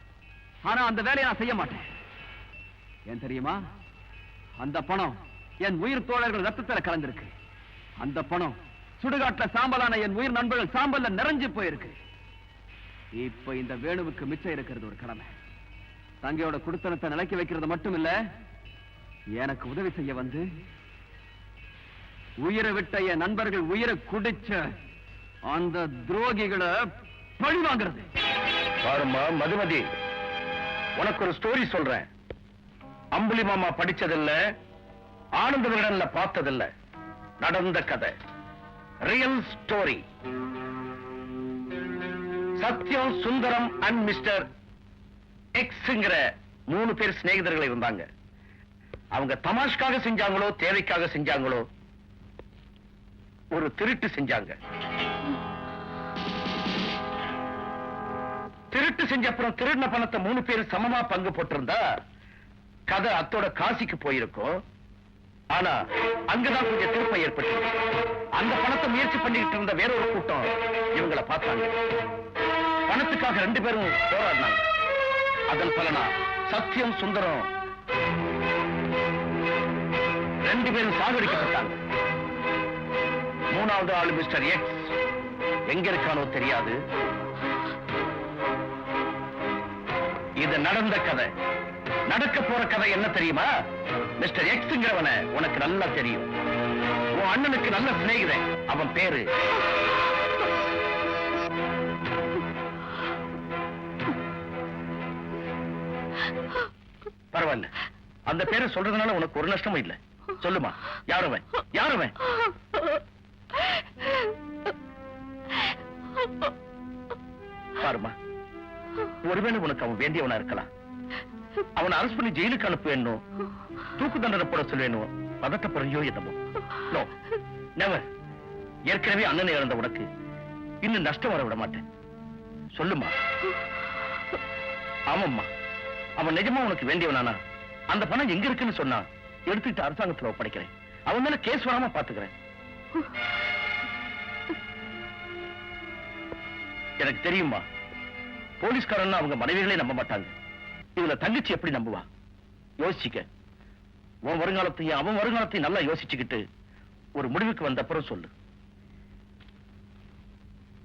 S5: ஆனா அந்த வேலையை நான் செய்ய மாட்டேன். ஏன் தெரியுமா? அந்த பணம் என் உயிர் தோழர்கள் ரத்தத்துல கலந்திருக்கு. அந்த பணம் சுடுகாட்டுல சாம்பலான என் உயிர் நண்பர்கள் சாம்பல்ல நிறைஞ்சு போயிருக்கு. இப்ப இந்த வேணுவுக்கு மிச்சம் இருக்கிறது ஒரு கடமை. தங்கையோட குடுத்தனத்தை நிலைக்க வைக்கிறது மட்டும் இல்ல, எனக்கு உதவி செய்ய வந்து உயிரை விட்ட என் நண்பர்கள் உயிரை குடிச்ச அந்த துரோகிகளை பழி வாங்குறது.
S4: பாருமா மதுமதி, உனக்கு ஒரு ஸ்டோரி சொல்றேன். அம்புலி மாமா படிச்சதில்ல, ஆனந்த விகடன்ல பார்த்ததில்ல, நடந்த கதை, real story. Sathyam, Sundaram and mister எக்ஸ்ங்கிற 3 பேர் சிநேகிதர்கள் இருந்தாங்க. அவங்க தமாஷ்காக செஞ்சாங்களோ தேவைக்காக செஞ்சாங்களோ ஒரு திருட்டு செஞ்சாங்க. திருட்டு செஞ்ச அப்புறம் திருடின பணத்தை 3 பேர் சமமா பங்கு போட்டிருந்தா கதை அத்தோட காசிக்கு போயிருக்கும். ஆனா அங்கதான் கொஞ்சம் திருப்பம் ஏற்பட்டு அந்த பணத்தை முயற்சி பண்ணிட்டு இருந்த வேற ஒரு கூட்டம் இவங்களை பார்த்தாங்க. பணத்துக்காக 2 பேரும் போராடினாங்க. அதன் பலனா சத்யம், சுந்தரம் 2 பேரும் சாகடிக்கப்பட்டாங்க. 3வது ஆளு மிஸ்டர் எக்ஸ் எங்க இருக்கானோ தெரியாது. இது நடந்த கதை. நடக்க போற கதை என்ன தெரியுமா? மிஸ்டர் எக்ஸ்ங்கிறவனை உனக்கு நல்லா தெரியும். உன் அண்ணனுக்கு நல்ல சிநேகிதன். அவன் பேரு பரவாயில்ல, அந்த பேரை சொல்றதுனால உனக்கு ஒரு நஷ்டமும் இல்ல. சொல்லுமா, யாருவன்? யாருவன்? பாருமா, ஒருவேளை உனக்கு அவன் வேண்டியவனா இருக்கலாம். அவனை அரசு பண்ணி ஜெயிலுக்கு அனுப்ப வேணும், தூக்கு தண்டனை போட சொல்ல வேணும், பதட்டப்படுறியோ என்னமோ. No, never. ஏற்கனவே அண்ணனை இழந்த உனக்கு இன்னும் நஷ்டம் வர விட மாட்டேன். சொல்லுமா. ஆமாம்மா, அவன் நிஜமா உனக்கு வேண்டியவனானா அந்த பணம் எங்க இருக்குன்னு சொன்னா எடுத்துக்கிட்டு அரசாங்கத்துல ஒப்படைக்கிறேன். அவன் மேல கேஸ் வராம பாத்துக்கிறேன். எனக்கு தெரியுமா, போலீஸ்காரன் அவங்க மனைவிகளே நம்ப மாட்டாங்க. இதுல தங்கச்சி எப்படி நம்புவா? யோசிச்சுக்க. உன் வருங்காலத்தையும் அவன் வருங்காலத்தையும் நல்லா யோசிச்சுக்கிட்டு ஒரு முடிவுக்கு வந்த அப்புறம் சொல்லு.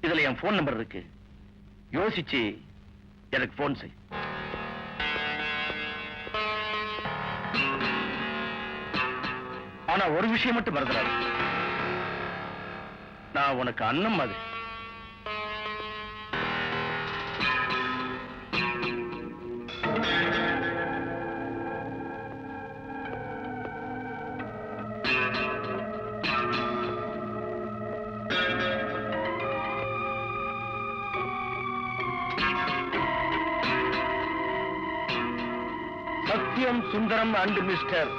S4: இதுல என் போன் நம்பர் இருக்கு. யோசிச்சு எனக்கு போன் செய். ஆனா ஒரு விஷயம் மட்டும் மறந்துடாது.
S6: நான் உனக்கு அண்ணன் மாதிரி. சத்யம், சுந்தரம் அண்ட் மிஸ்டர்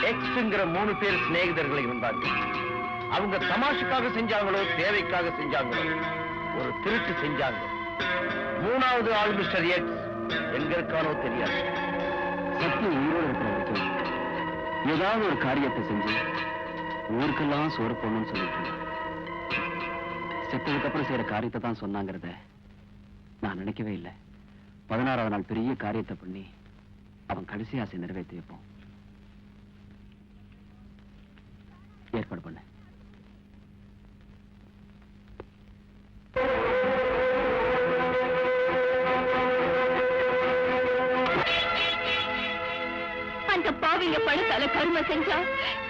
S6: எக்ஸ்ங்கிற 3 பேர் சிநேகிதர்கள் இருந்தாங்க. அவங்க தமாஷுக்காக செஞ்சாங்களோ தேவைக்காக செஞ்சாங்களோ ஒரு திருட்டு செஞ்சாங்க. 3வது ஆள் மிஸ்டர் எக்ஸ் எங்க இருக்கானோ தெரியாது.
S5: சத்தியம் உயிரோடு இருக்கிற வரைக்கும் ஏதாவது ஒரு காரியத்தை செஞ்சு ஊருக்கெல்லாம் சோறு போடணும்னு சொல்லிட்டு செத்ததுக்கு அப்புறம் செய்யற காரியத்தை தான் சொன்னாங்கிறத நான் நினைக்கவே இல்லை. 16வது நாள் பெரிய காரியத்தை பண்ணி அவன் கடைசி ஆசை நிறைவேற்றி வைப்போம். ஏற்பாடு பண்ண.
S3: அந்த பாவிங்க பணத்தால கருமை செஞ்சா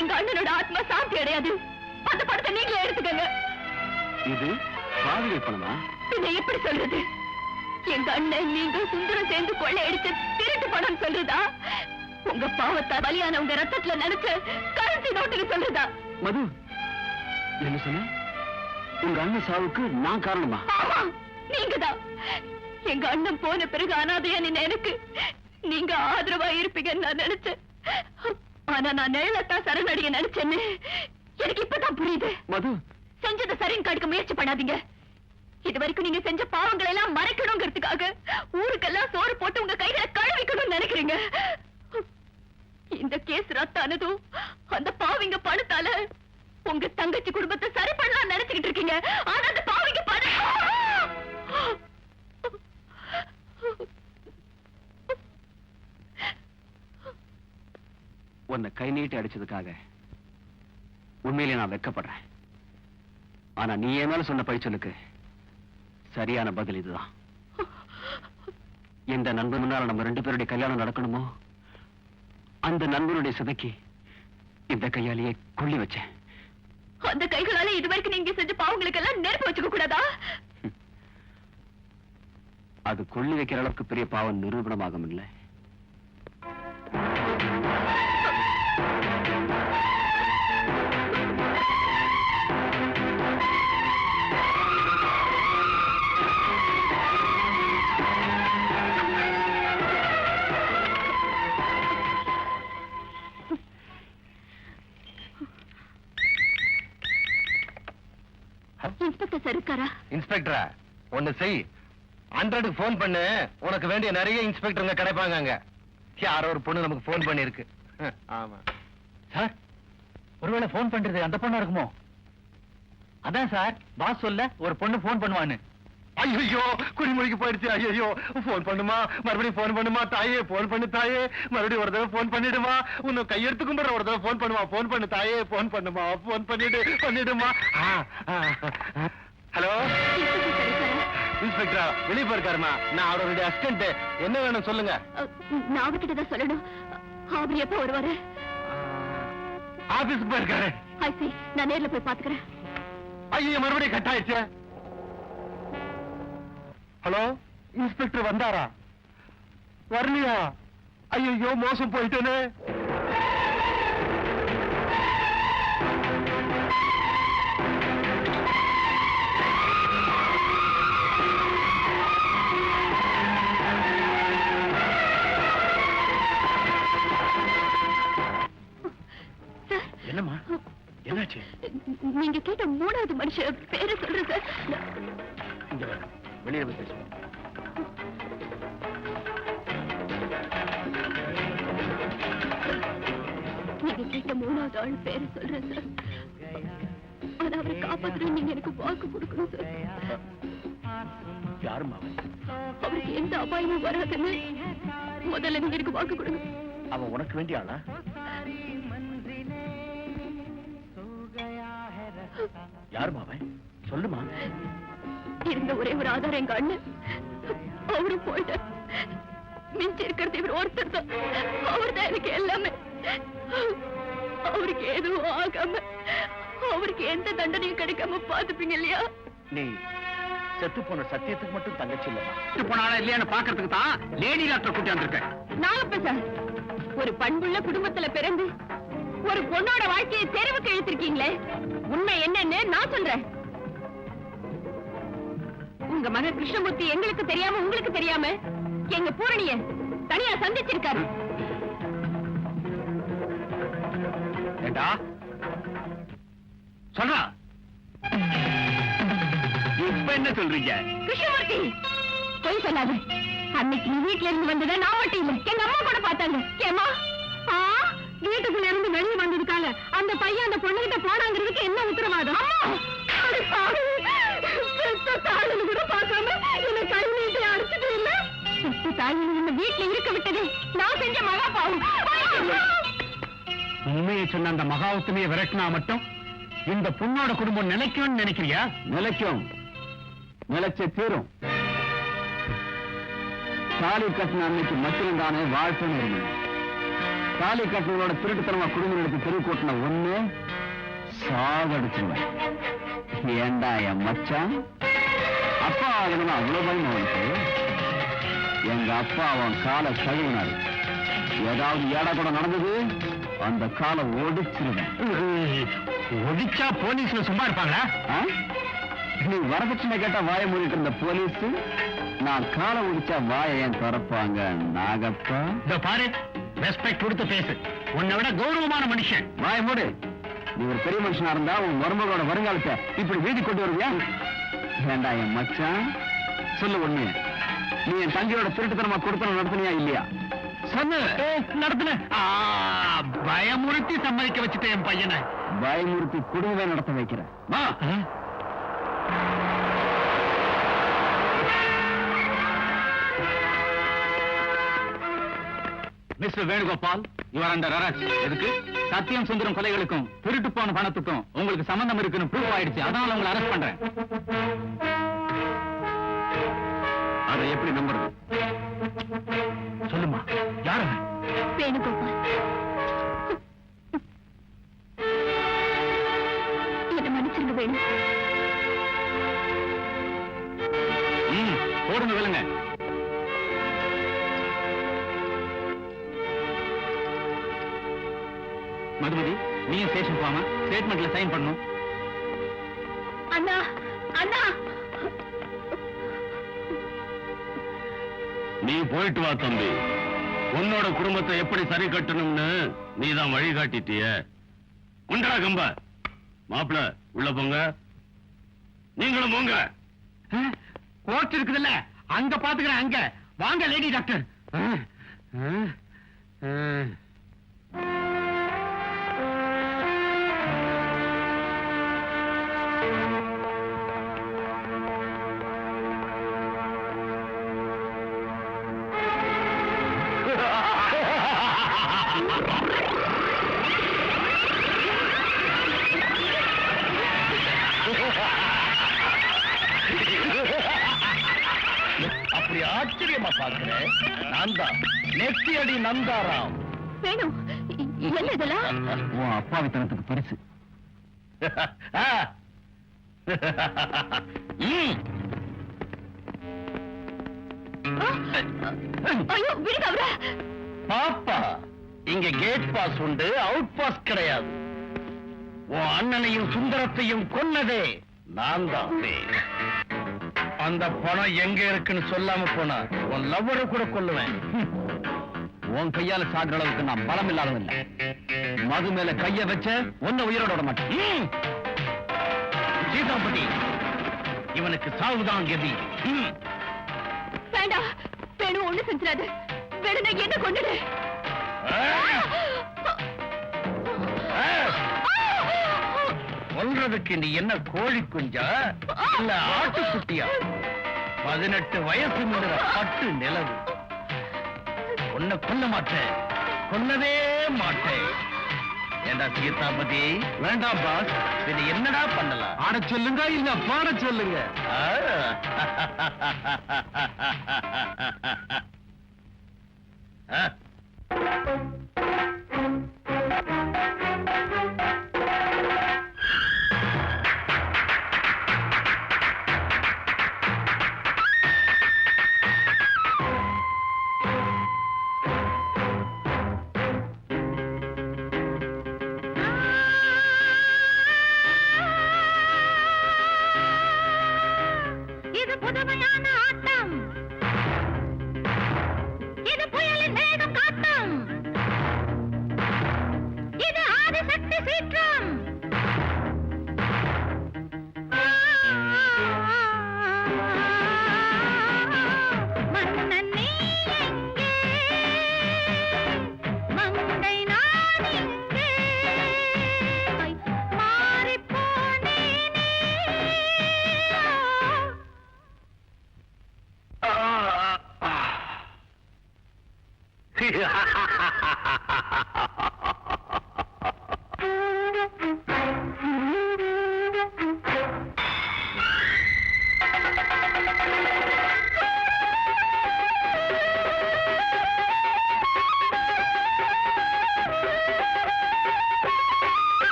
S3: எங்க அண்ணனோட ஆத்மா சாந்தி அடையாது. அந்த படத்தை நீங்களே எடுத்துக்கங்க.
S5: இது பாவிய பணமா?
S3: பின்ன எப்படி சொல்றது? எங்க அண்ணன் நீங்க சுந்தரம் சேர்ந்து கொள்ளையடிச்சு திருட்டு பணம் சொல்றதா? உங்க பாவத்தா பலியான உங்க ரத்தத்துல நினைச்ச கரன்சி நோட்டுன்னு சொல்றதா?
S5: மது, என்ன சொன்ன? உங்க அண்ணன் சாவுக்கு நான் காரணமா?
S3: ஆமா, நீங்கதான். எங்க அண்ணன் போன பிறகு அனாதையா நின்ன எனக்கு நீங்க ஆதரவா இருப்பீங்கன்னு நான் நினைச்சேன். ஆனா நான் நிழலத்தான் சரணடைய நினைச்சேன்னு எனக்கு இப்பதான் புரியுது.
S5: மது,
S3: செஞ்சதை சரின்னு காட்டுக்க முயற்சி பண்ணாதீங்க. இது வரைக்கும் நீங்க செஞ்ச பாவங்களை எல்லாம் மறைக்கணுங்கிறதுக்காக ஊருக்கெல்லாம் சோறு போட்டு உங்க கைகளை கழுவிக்கணும்னு நினைக்கிறீங்க. இந்த கேஸ் ரத்தானதும் அந்த பாவிங்க பணத்தால உங்க தங்கச்சி குடும்பத்தை சரி பண்ணலாம் நினைச்சுக்கிட்டு இருக்கீங்க. ஆனா அந்த பாவிங்க பணம்
S5: உன்னை கை நீட்டி அடிச்சதுக்காக உண்மையிலே நான் வெட்கப்படுறேன். ஆனா நீ என் மேல சொன்ன பழிச்சொல்லுக்கு சரியான பதில் இதுதான். எந்த நண்பன் முன்னால நம்ம 2 பேருடைய கல்யாணம் நடக்கணுமோ அந்த நண்பனுடைய சிதைக்கு இந்த கையாலேயே கொள்ளி வச்சேன்.
S3: அந்த கைகளால இதுவரைக்கும் நீங்க செஞ்ச பாவங்களுக்கு எல்லாம் நெருப்பு வச்சுக்க கூடாதா?
S5: அது கொள்ளி வைக்கிற அளவுக்கு பெரிய பாவம் நிரூபணமாகும் இல்லை.
S3: இன்ஸ்பெக்டர் சார் இருக்காரா?
S6: இன்ஸ்பெக்டரா, ஒண்ணு செய். 100க்கு போன் பண்ணு. உனக்கு வேண்டிய நிறைய இன்ஸ்பெக்டருங்க கிடைப்பாங்க அங்க. யாரோ ஒரு பொண்ணு நமக்கு போன் பண்ணிருக்கு. ஆமா
S1: சார், ஒருவேளை போன் பண்றது அந்த பொண்ணா இருக்குமோ? அதான் சார் பாஸ் சொல்ல ஒரு பொண்ணு போன் பண்ணுவான்னு.
S6: ஐயோ, குடிமொழிக்கு போயிடுச்சு. ஐயோ, போன் பண்ணுமா, மறுபடியும் போன் பண்ணுமா. தாயே, போன் பண்ணு தாயே. மறுபடியும் ஒரு தடவை போன் பண்ணிடுமா. உன்னை கையெடுத்து கும்பிடுற ஒரு தடவை போன் பண்ணுமா. போன் பண்ணு தாயே, போன் பண்ணுமா. போன் பண்ணிடுமா. ஹலோ இன்ஸ்பெக்டரா, வெளியே போயிருக்காருமா. நான் அவருடைய அசிஸ்டன்ட். என்ன வேணும் சொல்லுங்க.
S3: நான் அவர்கிட்ட தான் சொல்லணும். அவர் எப்ப வருவாரு?
S6: ஆபீஸ்க்கு போயிருக்காரு.
S3: நான் நேர்ல போய் பாத்துக்கிறேன்.
S6: ஐயோ, மறுபடியும் கட் ஆயிடுச்சு. ஹலோ, இன்ஸ்பெக்டர் வந்தாரா? வரலையா? ஐயோ, மோசம் போயிட்டேனே. என்னம்மா, என்னாச்சு?
S3: நீங்க கேட்ட 3வது மனுஷன் பேரை சொல்றது.
S6: இங்க வர, வெளியே போய் பேசுவோம்.
S3: நீங்க கேட்ட 3வது ஆள் பேரை சொல்றேன் சார். ஆனா அவரை காப்பாத்துறது நீங்க எனக்கு வாக்கு கொடுக்கணும் சார்.
S6: யாருமா அவன்?
S3: அவருக்கு எந்த அபாயமும் வராதுன்னு முதல்ல நீங்க எனக்கு வாக்கு கொடுங்க.
S6: அவன் உனக்கு வேண்டிய ஆளா? யாருமா அவன்? சொல்லுமா.
S3: இருந்த ஒரே ஒரு ஆதாரம் எங்க அண்ணன். அவரும் போயிட்டார். மிஞ்சி இருக்கிறது இவர் ஒருத்தர் தான். அவர் தான் எனக்கு எல்லாமே. அவருக்கு எதுவும் ஆகாம அவருக்கு எந்த தண்டனையும் கிடைக்காம பாத்துப்பீங்க இல்லையா?
S5: நீ செத்து போன சத்தியத்துக்கு மட்டும் தங்கச்சி இல்லமா?
S4: செத்து போனாலும் இல்லையான்னு பாக்குறதுக்கு தான் லேடி டாக்டர் கூட்டி வந்திருக்கேன்.
S3: நான் அப்ப சார் ஒரு பண்புள்ள குடும்பத்துல பிறந்து ஒரு பொண்ணோட வாழ்க்கையை தெருவுக்கு இழுத்திருக்கீங்களே, உண்மை என்னன்னு நான் சொல்றேன். உங்க மகன் கிருஷ்ணமூர்த்தி எங்களுக்கு தெரியாம உங்களுக்கு தெரியாம எங்க பூரணிய தனியா சந்திச்சிருக்காரு.
S4: ஏண்டா சொல்றா, இப்ப என்ன சொல்றீங்க?
S3: கிருஷ்ணமூர்த்தி பொய் சொல்லாத. அன்னைக்கு நீ வீட்டுல இருந்து வந்ததை நான் மட்டும் இல்ல, எங்க அம்மா கூட பார்த்தாங்க. ஏமா வீட்டுக்குள்ள இருந்து வெளியே வந்ததுக்காக அந்த பையன் அந்த பொண்ணுகிட்ட போனாங்கிறதுக்கு என்ன உத்தரவாதம்? தாழ்வு கூட பார்க்காம என்ன கை நீட்டி அடிச்சுட்டு இல்ல. தாழ்வு இந்த வீட்டுல இருக்க விட்டது நான் செஞ்ச மகா பாவம்.
S4: உண்மையை சொன்ன அந்த மகாவுத்தமையை விரட்டினா மட்டும் இந்த பொண்ணோட குடும்பம் நிலைக்கும்னு நினைக்கிறியா?
S2: நிலைக்கும், நிலைச்ச தீரும். தாலி கட்டின அன்னைக்கு மட்டும் தானே வாழ்க்கைன்னு ஒரு மணி. தாலி கட்டினோட திருட்டுத்தனமா குடும்பம் எடுத்து தெரு கூட்டின ஒண்ணு சாவடிச்சுவேன். ஏண்டா என் மச்சான் அப்பா ஆகணும்னு அவ்வளவு பயம் அவனுக்கு. எங்க அப்பா அவன் காலை கழுவினாரு. ஏதாவது ஏடா கூட நடந்தது அந்த காலை ஒடிச்சிருவேன்.
S4: ஒடிச்சா போலீஸ்ல சும்மா இருப்பாங்களா?
S2: நீ வரதட்சணை கேட்டா வாய மூடிட்டு இருந்த போலீஸ், நான் காலை ஒடிச்சா வாய ஏன் திறப்பாங்க? நாகப்பா
S4: இந்த பாரு, ரெஸ்பெக்ட் கொடுத்து பேசு. உன்னை விட கௌரவமான மனுஷன்.
S2: வாய மூடு. நீ ஒரு பெரிய மனுஷனா இருந்தா உன் மருமகளோட வருங்காலத்தை இப்படி வீதி கொண்டு வருவியா? ஏண்டா என் மச்சான் சொல்லு உண்மைய. நீ என் தங்கையோட திருட்டுத்தனமா கொடுத்தன நடத்தினியா இல்லையா?
S4: சொன்ன நடத்தின. பயமுறுத்தி சம்மதிக்க வச்சுட்டேன் என் பையனை.
S2: பயமுறுத்தி குடும்பமே நடத்த வைக்கிறேன்.
S1: Mister Venugopal, you are under arrest. எதுக்கு? சத்தியம் சுந்தரம் கொலைகளுக்கும் திருட்டு போன பணத்துக்கும் உங்களுக்கு சம்பந்தம் இருக்குன்னு ப்ரூவ் ஆயிடுச்சு. அதனால உங்களை அரெஸ்ட் பண்றேன்.
S2: அதை எப்படி நம்புறது?
S4: சொல்லுமா, யாரு?
S3: வேணுகோபால், என்ன மன்னிச்சிருங்க வேணு.
S1: போடுங்க விழுங்க. மதுமதி, நீயும் ஸ்டேஷன் போகாம ஸ்டேட்மெண்ட்ல சைன் பண்ணணும்.
S3: அண்ணா அண்ணா,
S2: நீ போயிட்டு வா தம்பி. உன்னோட குடும்பத்தை எப்படி சரி கட்டணும்னு நீதான் வழி காட்டிட்டிய. உண்டா கம்ப மாப்பிள உள்ள போங்க. நீங்களும் போங்க.
S4: கோர்ட் இருக்குதுல்ல, அங்க பாத்துக்கிறேன். அங்க வாங்க லேடி டாக்டர்.
S5: அப்படி ஆச்சரியமா பாக்குறேன். நான் தான் நெத்தி அடி நந்தாராம்.
S3: வேணு, என்ன இதெல்லாம்?
S2: உன் அப்பாவித்தனத்துக்கு பரிசு.
S3: ஐயோ, விடுங்க அவரை.
S5: பாப்பா, இங்க கேட் பாஸ் உண்டு, அவுட் பாஸ் கிடையாது. உன் அண்ணனையும் சுந்தரத்தையும் கொன்னதே நான் தான். அந்த பணம் எங்க இருக்குன்னு சொல்லாம போனா உன் லவ்வரை கூட கொல்லுவேன்.
S2: உன் கையால சாகுற அளவுக்கு நான் பலம் இல்லாதவில்லை. மது மேல கைய வச்ச ஒன்ன உயிரோட விட மாட்டேன்.
S5: சீதாபதி, இவனுக்கு சாவுதான் கதி.
S3: வேண்டாம் வேணு, ஒண்ணு செஞ்சிடாது. வேணுனா என்ன கொண்டுடு.
S5: கொல்றதுக்கு நீ என்ன கோழி குஞ்சா இல்ல ஆட்டுக்குட்டியா? 18 வயசு முன்னுற பட்டு நிலவு. உன்னை கொல்ல மாட்டேன், கொல்லவே மாட்டேன். ஏண்டா சீதாபதி?
S2: வேண்டாம் பாஸ்.
S5: இது என்னடா பண்ணலாம்?
S2: ஆட சொல்லுங்க இல்ல பாட சொல்லுங்க.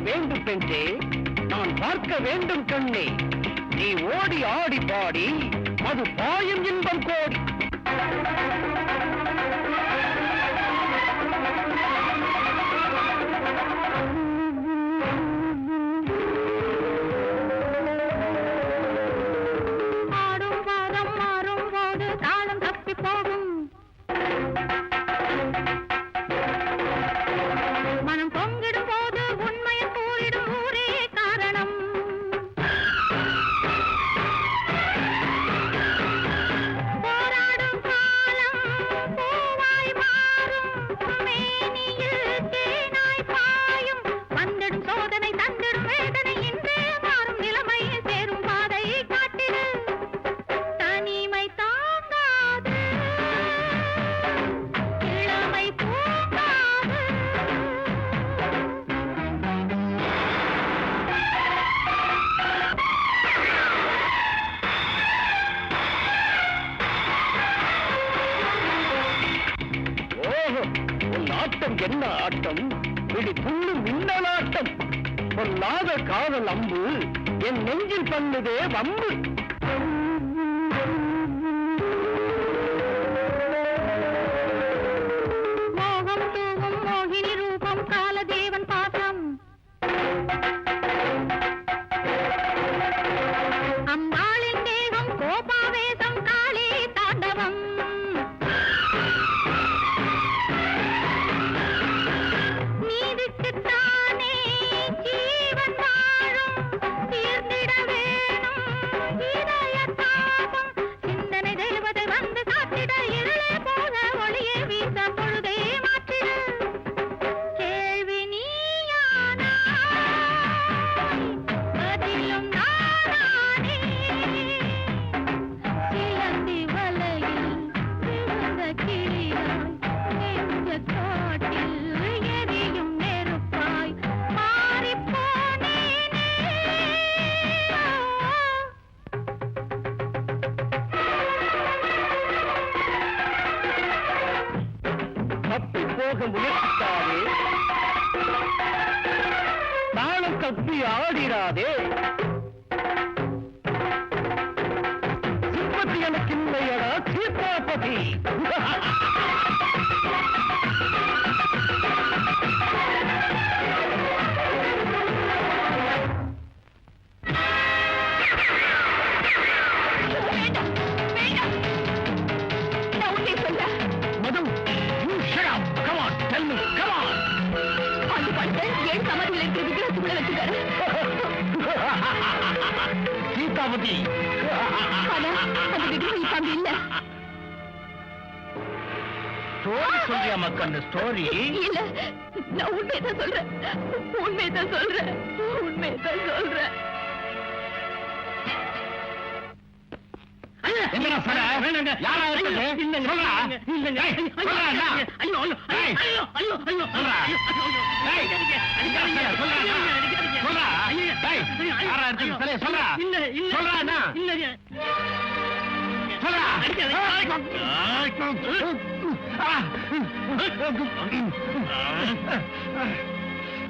S5: வேண்டும் பெண்ணே, நான் பார்க்க வேண்டும் கண்ணே. நீ ஓடி ஆடி பாடி அது பாயும் இன்பம் கோடி. என்ன ஆட்டம், விழி துள்ளும் மின்னலாட்டம். பொல்லாத காதல் அம்பு என் நெஞ்சில் பண்ணுதே வம்பு.
S3: மோகம் தூவும் மோகினி ரூபம் காலதேவன் பாசம். அம்பாளின் தேகம் கோபாவேசம் காளி தாண்டவம்.
S5: முயற்சித்தாரே, தாளம் தப்பி ஆடிராதே. சிற்பத்தி எனக்கு இல்லையடா சீதாபதி. சீதாபதி
S3: இல்ல
S5: ஸ்டோரி சொல்றியா மக்கள்? ஸ்டோரி
S3: இல்ல, நான் உண்மையதான் சொல்றேன், உண்மையதான் சொல்றேன், உண்மையதான் சொல்றேன்.
S5: என்ன சொல்ற? யாரா இருக்குது? சொல்றா.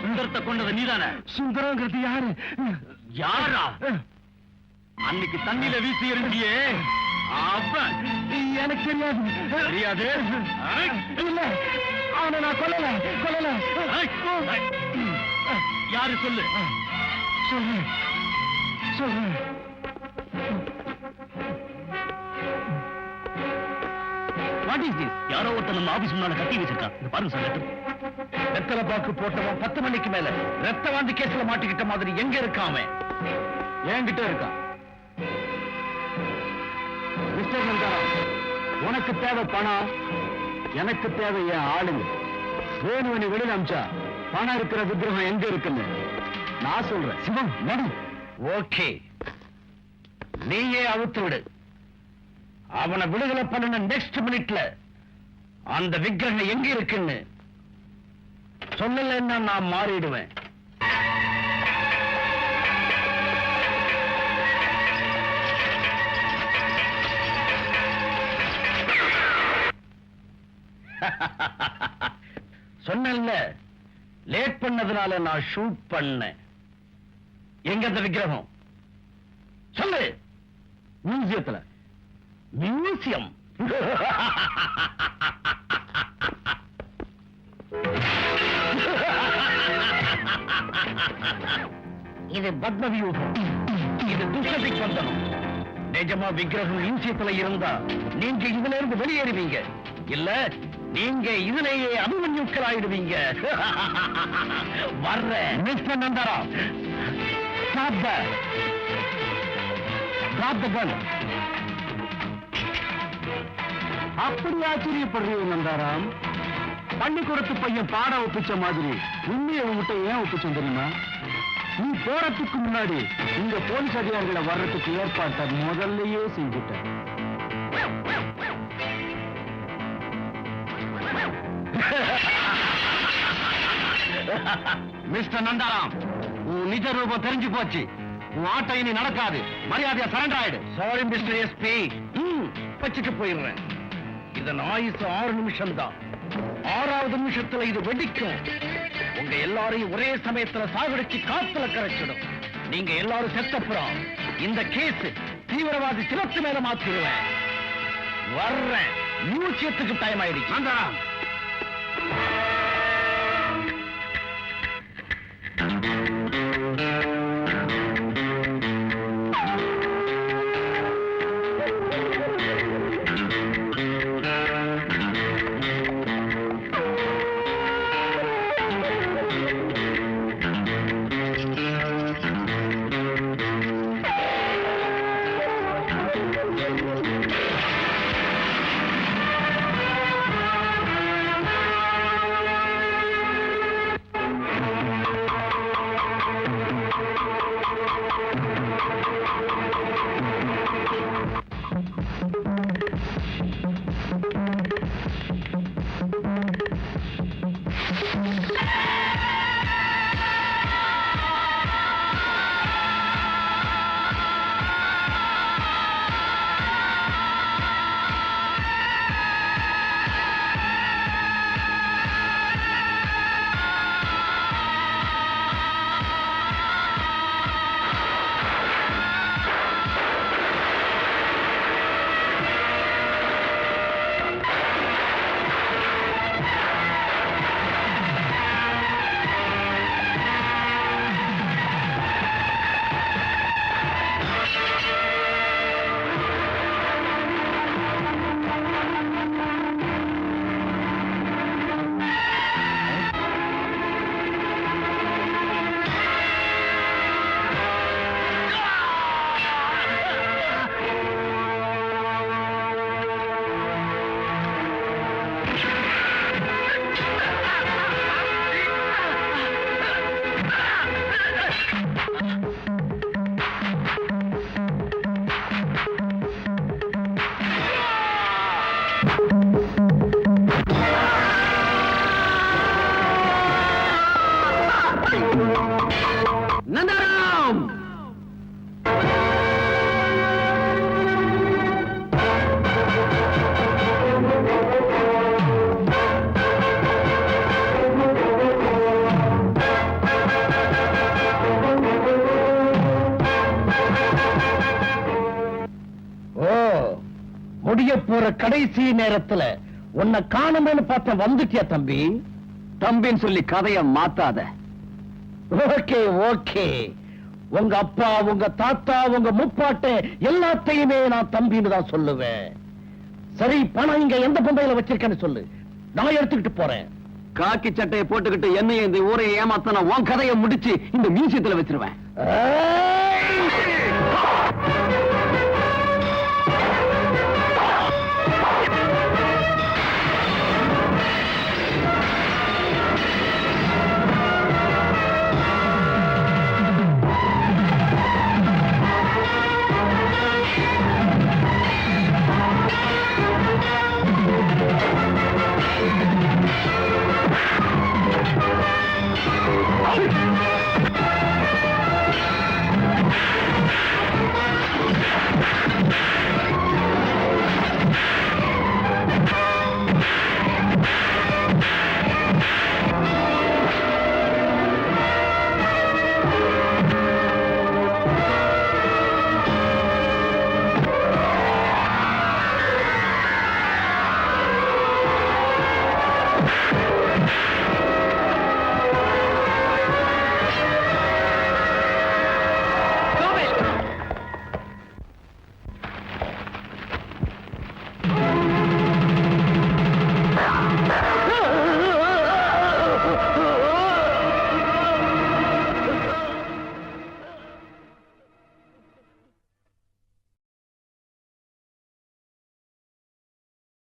S5: சுந்தரத்தை கொண்டது நீதானே? சுந்தரங்கிறது யாரு? யாரா? அன்னைக்கு தண்ணியில வீசி எறிஞ்சியே எனக்கு தெரியாது. தெரியாது? இல்ல, அவனை நான் கொல்லல கொல்லல. யாரு? சொல்லு சொல்லு சொல்லு. What is this? யாரோ ஒருத்தர் நம்ம ஆபீஸ் முன்னால கட்டி வச்சிருக்கான். இது பாருங்க சார். வெத்தலை பாக்கு போட்டவன் 10 மணிக்கு மேல ரத்த வாந்தி கேஸ்ல மாட்டிக்கிட்ட மாதிரி எங்க இருக்கான்? என்கிட்ட இருக்கான். மிஸ்டர் நந்தாராம், உனக்கு தேவை பணம், எனக்கு தேவை என் ஆளுங்க.
S2: வேணுவனி வெளியில அமிச்சா பணம் இருக்கிற விக்கிரகம் எங்க இருக்குன்னு நான் சொல்றேன். சிவம் நடு.
S4: ஓகே, நீயே அவுத்து விடு. அவனை விடுதலை பண்ண நெக்ஸ்ட் மினிட்ல அந்த விக்கிரகம் எங்க இருக்குன்னு சொல்லலைன்னா நான் மாறிடுவேன். சொன்னேன்ல, லேட் பண்ணதுனால நான் ஷூட் பண்ணேன். எங்க அந்த விக்கிரகம் சொல்லு.
S2: மியூசியத்துல.
S4: மியூசியம்? இது பத்ம வியூகம், இது துஷ்டத்தை பந்தனம். நிஜமா விக்கிரகம் மியூசியத்துல இருந்தா நீங்க இதுல இருந்து வெளியேறுவீங்க, இல்ல நீங்க இதுலேயே அபிமன்யுக்கள் ஆயிடுவீங்க. வர்ற mister நந்தராம், stop that. Drop the gun.
S2: அப்படி ஆச்சரியப்படுறீங்க நந்தாராம்? பள்ளிக்கூடத்து பையன் பாட ஒப்பிச்ச மாதிரி உண்மையை உங்ககிட்ட ஏன் ஒப்பிச்சோம் தெரியுமா? நீ போறதுக்கு முன்னாடி இந்த போலீஸ் அதிகாரிகளை வர்றதுக்கு ஏற்பாட்டை முதல்லயே செஞ்சுட்ட.
S4: மிஸ்டர் நந்தாராம், உன் நிஜ ரூபம் தெரிஞ்சு போச்சு. உன் ஆட்டம் இனி நடக்காது. மரியாதையா சரண்டர் ஆயிடு. சாரி மிஸ்டர் எஸ்பி, வச்சுட்டு போயிடுறேன். இதன் ஆயுசு 6 நிமிஷம் தான். 6வது நிமிஷத்துல இது வெடிக்கும். உங்க எல்லாரையும் ஒரே சமயத்துல சாகடிச்சு காத்துல கரைச்சிடும். நீங்க எல்லாரும் செத்தப்புறம் இந்த கேஸ் தீவிரவாதி சிலத்து மேல மாத்திடுவேன். வர்றேன். மியூசியத்துக்கு டைம் ஆயிடுச்சு. நந்தாராம்,
S2: நந்தாராம்!
S4: முடிய போற கடைசி நேரத்துல உன்னை காணுமேனு பார்த்த வந்துட்டியா தம்பி?
S2: தம்பின்னு சொல்லி கதைய மாத்தாத.
S4: ஓகே ஓகே, உங்க அப்பா, உங்க தாத்தா, உங்க முப்பாட்டை எல்லாத்தையுமே நான் தம்பின்னு தான் சொல்லுவேன். சரி, பணம் இங்க எந்த பொம்பையில வச்சிருக்கேன்னு சொல்லு, நான் எடுத்துக்கிட்டு போறேன்.
S2: காக்கி சட்டையை போட்டுக்கிட்டு என்னையும் இந்த ஊரையை ஏமாத்தான உன் கதையை முடிச்சு இந்த மியூசியத்துல வச்சிருவேன்.
S6: ஆ